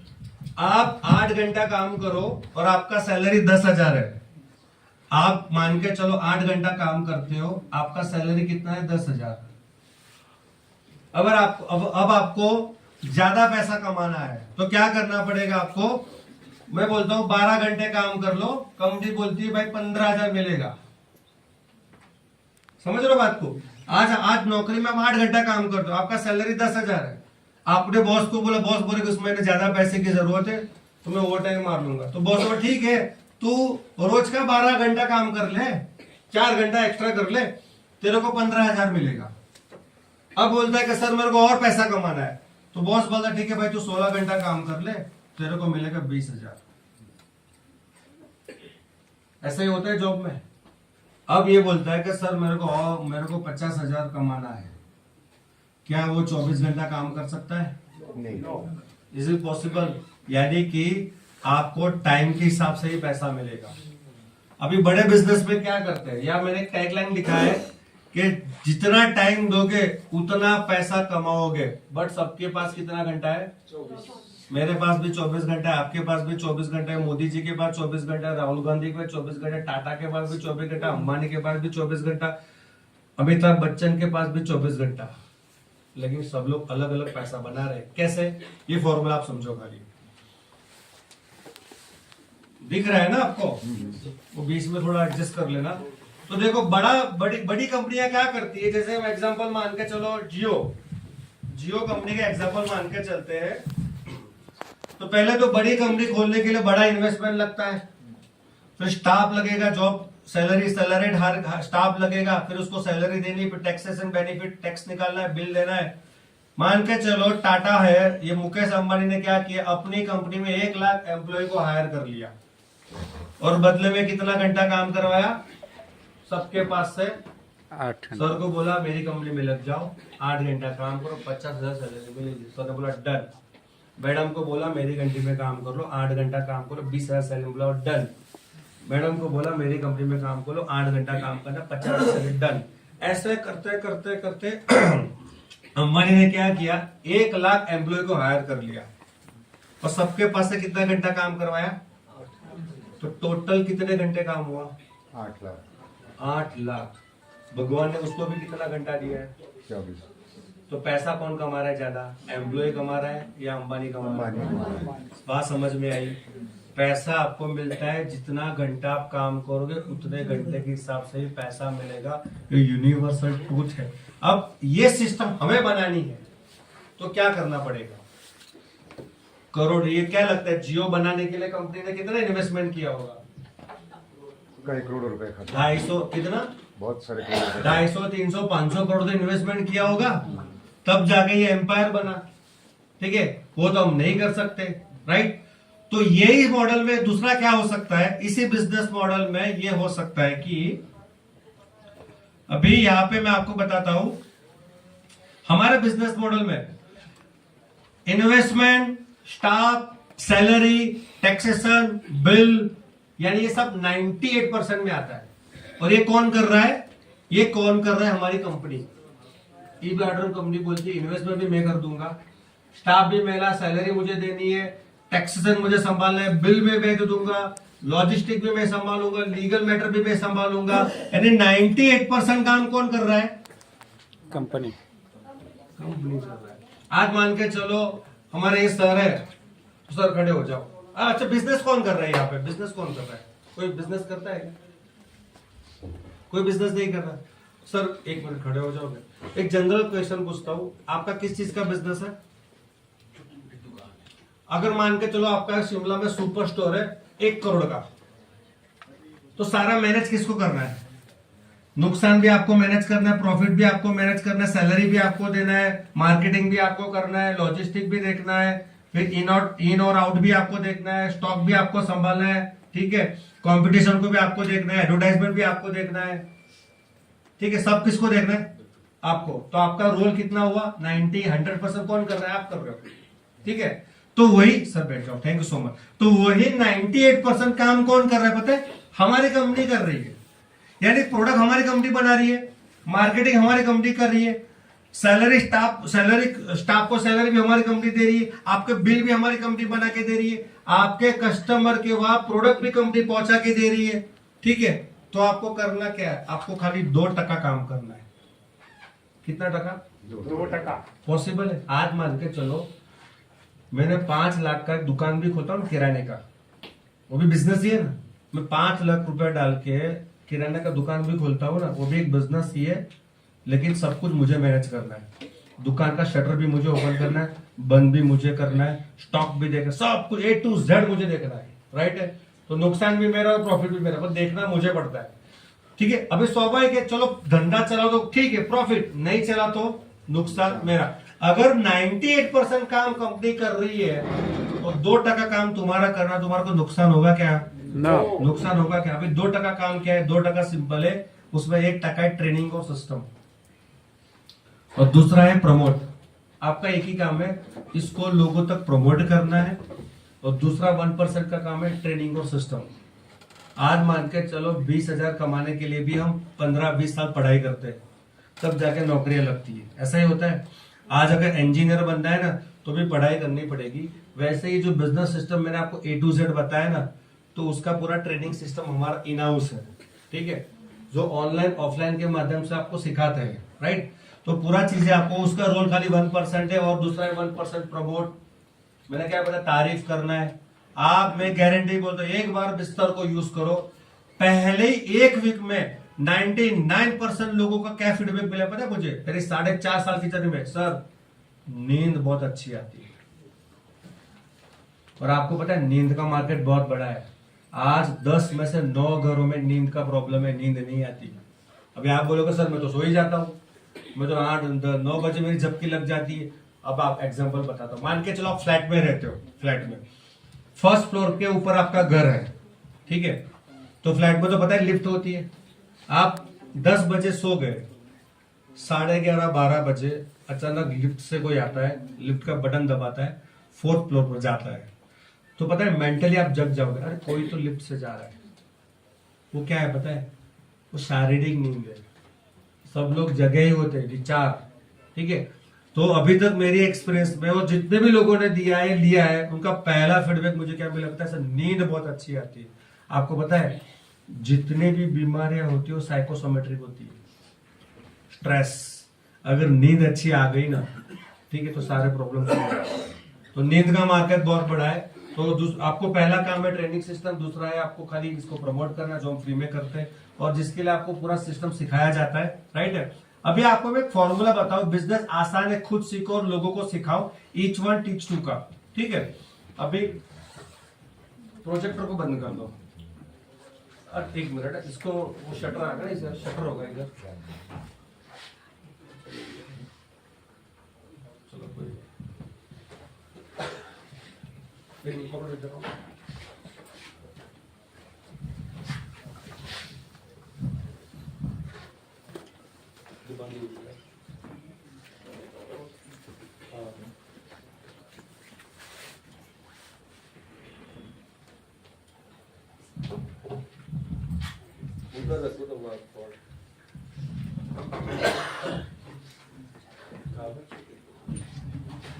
आप 8 घंटा काम करो और आपका सैलरी 10,000 है। आप मान के चलो 8 घंटा काम करते हो, आपका सैलरी कितना है? 10,000। अगर अब आपको ज्यादा पैसा कमाना है तो क्या करना पड़ेगा आपको? मैं बोलता हूं 12 घंटे काम कर लो, कंपनी बोलती है भाई 15,000 मिलेगा। समझ रहे हो बात को? आज नौकरी में आप 8 घंटा काम करते हो, आपका सैलरी 10,000 है। आपने बॉस को बोला, बॉस बोले कि उस महीने ज्यादा पैसे की जरूरत है तो मैं ओवर टाइम मार लूंगा। तो बॉस बोला ठीक है, तू रोज का 12 घंटा काम कर ले, 4 घंटा एक्स्ट्रा कर ले, तेरे को 15,000 मिलेगा। अब बोलता है कि सर मेरे को और पैसा कमाना है, तो बॉस बोलता है ठीक है भाई तू 16 घंटा काम कर ले, तेरे को मिलेगा 20,000। ऐसा ही होता है जॉब में। अब ये बोलता है कि सर मेरे को 50,000 कमाना है, क्या वो 24 घंटा काम कर सकता है? नहीं। Is it possible? यानी कि आपको टाइम के हिसाब से ही पैसा मिलेगा। अभी बड़े बिजनेस में क्या करते हैं, या मैंने टैगलाइन लिखा है कि जितना टाइम दोगे उतना पैसा कमाओगे। बट सबके पास कितना घंटा है? 24। मेरे पास भी 24 घंटा है, आपके पास भी 24 घंटा है, मोदी जी के पास 24 घंटा, राहुल गांधी के पास 24 घंटा, टाटा के पास भी 24 घंटा, अंबानी के पास भी 24 घंटा, अमिताभ बच्चन के पास भी 24 घंटा। लेकिन सब लोग अलग अलग पैसा बना रहे। कैसे? ये फॉर्मूला आप समझो खाली। दिख रहा है ना आपको? वो बीच में थोड़ा एडजस्ट कर लेना। तो देखो बड़ी कंपनियां क्या करती है, जैसे हम एग्जांपल मान के चलो जियो कंपनी का एग्जांपल मान के चलते हैं। तो पहले तो बड़ी कंपनी खोलने के लिए बड़ा इन्वेस्टमेंट लगता है, फिर स्टाफ लगेगा, जॉब सैलरीड हर स्टाफ लगेगा, फिर उसको सैलरी देनी, फिर टैक्सेशन बेनिफिट, टैक्स निकालना है, बिल देना है। मान के चलो टाटा है, ये मुकेश अंबानी ने क्या किया, अपनी कंपनी में 1 लाख एम्प्लॉय को हायर कर लिया और बदले में कितना घंटा काम करवाया? सबके पास से 8 सर को बोला मेरी कंपनी में लग जाओ, 8 घंटा काम करो, 50,000 सैलरी मिलेगी। सर ने बोला डन। मैडम को बोला मेरी कंपनी में काम कर लो, 8 घंटा काम करो, 20,000 सैलरी, बोला डन। मैडम को बोला मेरी कंपनी में काम करो, 8 घंटा काम करना, 50,000 सैलरी, डन। ऐसे करते करते करते अंबानी ने क्या किया, 1 लाख एम्प्लॉय को हायर कर लिया और सबके पास से कितना घंटा काम करवाया? तो टोटल कितने घंटे काम हुआ? 8 लाख। 8 लाख। भगवान ने उसको भी कितना घंटा दिया है? 24। तो पैसा कौन कमा रहा है ज्यादा, एम्प्लॉय कमा रहा है या अंबानी कमा रहा है? बात समझ में आई? पैसा आपको मिलता है जितना घंटा आप काम करोगे उतने घंटे के हिसाब से ही पैसा मिलेगा। ये यूनिवर्सल ट्रूथ है। अब ये सिस्टम हमें बनानी है तो क्या करना पड़ेगा? करोड़। ये क्या लगता है जियो बनाने के लिए कंपनी ने कितना इन्वेस्टमेंट किया होगा? कई करोड़ रुपए खर्च। 250 कितना? बहुत सारे करोड़। 250, 300, 500 करोड़ तो इन्वेस्टमेंट किया होगा, तब जाके ये एम्पायर बना। ठीक है, वो तो हम नहीं कर सकते, राइट? तो यही मॉडल में दूसरा क्या हो सकता है, इसी बिजनेस मॉडल में ये हो सकता है कि अभी यहां पे मैं आपको बताता हूं, हमारे बिजनेस मॉडल में investment, staff, salary, taxation, bill, यानी ये सब 98% में आता है। और ये कौन कर रहा है? ये कौन कर रहा है? हमारी कंपनी ई-ब्लाडर कंपनी बोलती है इन्वेस्टमेंट भी मैं कर दूंगा, स्टाफ भी मेरा, सैलरी मुझे देनी है, टैक्सेशन मुझे संभालना है, बिल में मैं दे दूंगा, लॉजिस्टिक भी मैं संभालूंगा, लीगल मैटर भी मैं संभालूंगा। यानी 98% काम कौन कर रहा है? कंपनी कंपनी कर रहा है। आज मान के चलो हमारे ये सर है, सर खड़े हो जाओ। अच्छा, बिजनेस कौन कर रहा है यहाँ पे? बिजनेस कौन कर रहा है? कोई बिजनेस करता है? कोई बिजनेस नहीं कर रहा। सर 1 मिनट खड़े हो जाओगे? एक जनरल क्वेश्चन पूछता हूँ, आपका किस चीज का बिजनेस है? अगर मान के चलो आपका शिमला में सुपर स्टोर है 1 करोड़ का, तो सारा मैनेज किसको करना है? नुकसान भी आपको मैनेज करना है, प्रॉफिट भी आपको मैनेज करना है, सैलरी भी आपको देना है, मार्केटिंग भी आपको करना है, लॉजिस्टिक भी देखना है, फिर इन और आउट भी आपको देखना है, स्टॉक भी आपको संभालना है, ठीक है, कंपटीशन को भी आपको देखना है, एडवर्टाइजमेंट भी आपको देखना है, ठीक है, सब किसको देखना है? आपको। तो आपका रोल कितना हुआ? 90-100% कौन कर रहा है? आप कर रहे हो, ठीक है। तो वही सर, बैठ जाओ, थैंक यू सो मच। तो वही 98% काम कौन कर रहा है पता है? हमारी कंपनी कर रही है। यानी प्रोडक्ट हमारी कंपनी बना रही है, मार्केटिंग हमारी कंपनी कर रही है, स्टाफ को सैलरी भी हमारी कंपनी दे रही है, आपके बिल भी हमारी कंपनी बना के दे रही है, आपके कस्टमर के वहां प्रोडक्ट भी कंपनी पहुंचा के दे रही है, ठीक है। तो आपको करना क्या है? आपको खाली 2% काम करना है। कितना टका? 2%। पॉसिबल है? आज मान के चलो मैंने 5 लाख का दुकान भी खोलता हूँ किराने का, वो भी बिजनेस ही है ना। मैं 5 लाख रुपए डाल के किराने का दुकान भी खोलता हूँ ना, वो भी एक बिजनेस ही है, लेकिन सब कुछ मुझे मैनेज करना है। दुकान का शटर भी मुझे ओपन करना है, बंद भी मुझे करना है, स्टॉक भी देखना, सब कुछ A to Z मुझे देखना है, राइट है। तो नुकसान भी मेरा और प्रॉफिट भी मेरा, पर देखना मुझे पड़ता है, ठीक है। अभी स्वाभाविक है, चलो धंधा चला तो ठीक है, प्रॉफिट, नहीं चला तो नुकसान मेरा। अगर 98% काम कंपनी कर रही है और 2% काम तुम्हारा करना, तुम्हारा को नुकसान होगा क्या? नो। नुकसान होगा क्या? अभी 2% काम क्या है? 2% सिंपल है, उसमें 1% है ट्रेनिंग और सिस्टम, और दूसरा है प्रमोट। आपका एक ही काम है, इसको लोगों तक प्रमोट करना है, और दूसरा 1% का काम है ट्रेनिंग और सिस्टम। आज मान के चलो 20,000 कमाने के लिए भी हम 15-20 साल पढ़ाई करते हैं, तब जाके नौकरियां लगती है, ऐसा ही होता है। आज अगर इंजीनियर बनना है ना, तो भी पढ़ाई करनी पड़ेगी। वैसे ही जो बिजनेस सिस्टम मैंने आपको A to Z बताया ना, तो उसका पूरा ट्रेनिंग सिस्टम हमारा इन हाउस है, ठीक है, जो ऑनलाइन ऑफलाइन के माध्यम से आपको सिखाते हैं, राइट। तो पूरा चीजें आपको, उसका रोल खाली 1% है, और दूसरा है 1% प्रमोट। मैंने क्या बताया? तारीफ करना है। आप, मैं गारंटी बोलता हूं, एक बार बिस्तर को यूज करो, पहले ही 1 वीक में 99% लोगों का क्या फीडबैक मिला पता है मुझे? मेरी 4.5 साल की जर्नी में, सर नींद बहुत अच्छी आती है। और आपको पता है नींद का मार्केट बहुत बड़ा है। आज 10 में से 9 घरों में नींद का प्रॉब्लम है, नींद नहीं आती। अभी आप बोलोगे सर मैं तो सो ही जाता हूँ, मैं तो 8-9 बजे मेरी झपकी लग जाती है। अब आप एग्जांपल बताता हूँ, मान के चलो आप फ्लैट में रहते हो, फ्लैट में फर्स्ट फ्लोर के ऊपर आपका घर है, ठीक है। तो फ्लैट में तो पता है लिफ्ट होती है। आप 10 बजे सो गए, 11:30-12 बजे अचानक लिफ्ट से कोई आता है, लिफ्ट का बटन दबाता है, 4th फ्लोर पर जाता है, तो पता है मेंटली आप जग जाओगे, अरे कोई तो लिफ्ट से जा रहा है। वो क्या है पता है? वो शारीरिक नींद है। सब लोग जगे ही होते हैं, विचार, ठीक है। तो अभी तक मेरी एक्सपीरियंस में, और जितने भी लोगों ने दिया है लिया है, उनका पहला फीडबैक मुझे क्या मिला पता है? सर नींद बहुत अच्छी आती है। आपको पता है जितनी भी बीमारियां होती है वो साइकोसोमेट्रिक होती है, स्ट्रेस। अगर नींद अच्छी आ गई ना, ठीक है, तो सारे प्रॉब्लम। तो नींद का मार्केट बहुत बड़ा है। तो आपको पहला काम है ट्रेनिंग सिस्टम, दूसरा है आपको खाली इसको प्रमोट करना, जो हम फ्री में करते हैं, और जिसके लिए आपको पूरा सिस्टम सिखाया जाता है, राइट है। अभी आपको मैं एक फॉर्मूला बताऊं, बिजनेस आसान है, खुद सीखो और लोगों को सिखाओ, ईच वन टीच टू का, ठीक है। अभी प्रोजेक्टर को बंद कर दो, 1 मिनट, इसको वो शटर आ गया, इधर शटर होगा इधर, चलो कोई पकड़ो इधर।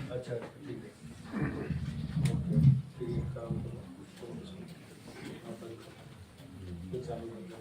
अच्छा ठीक है, फिर काम करो, चालू कर दो,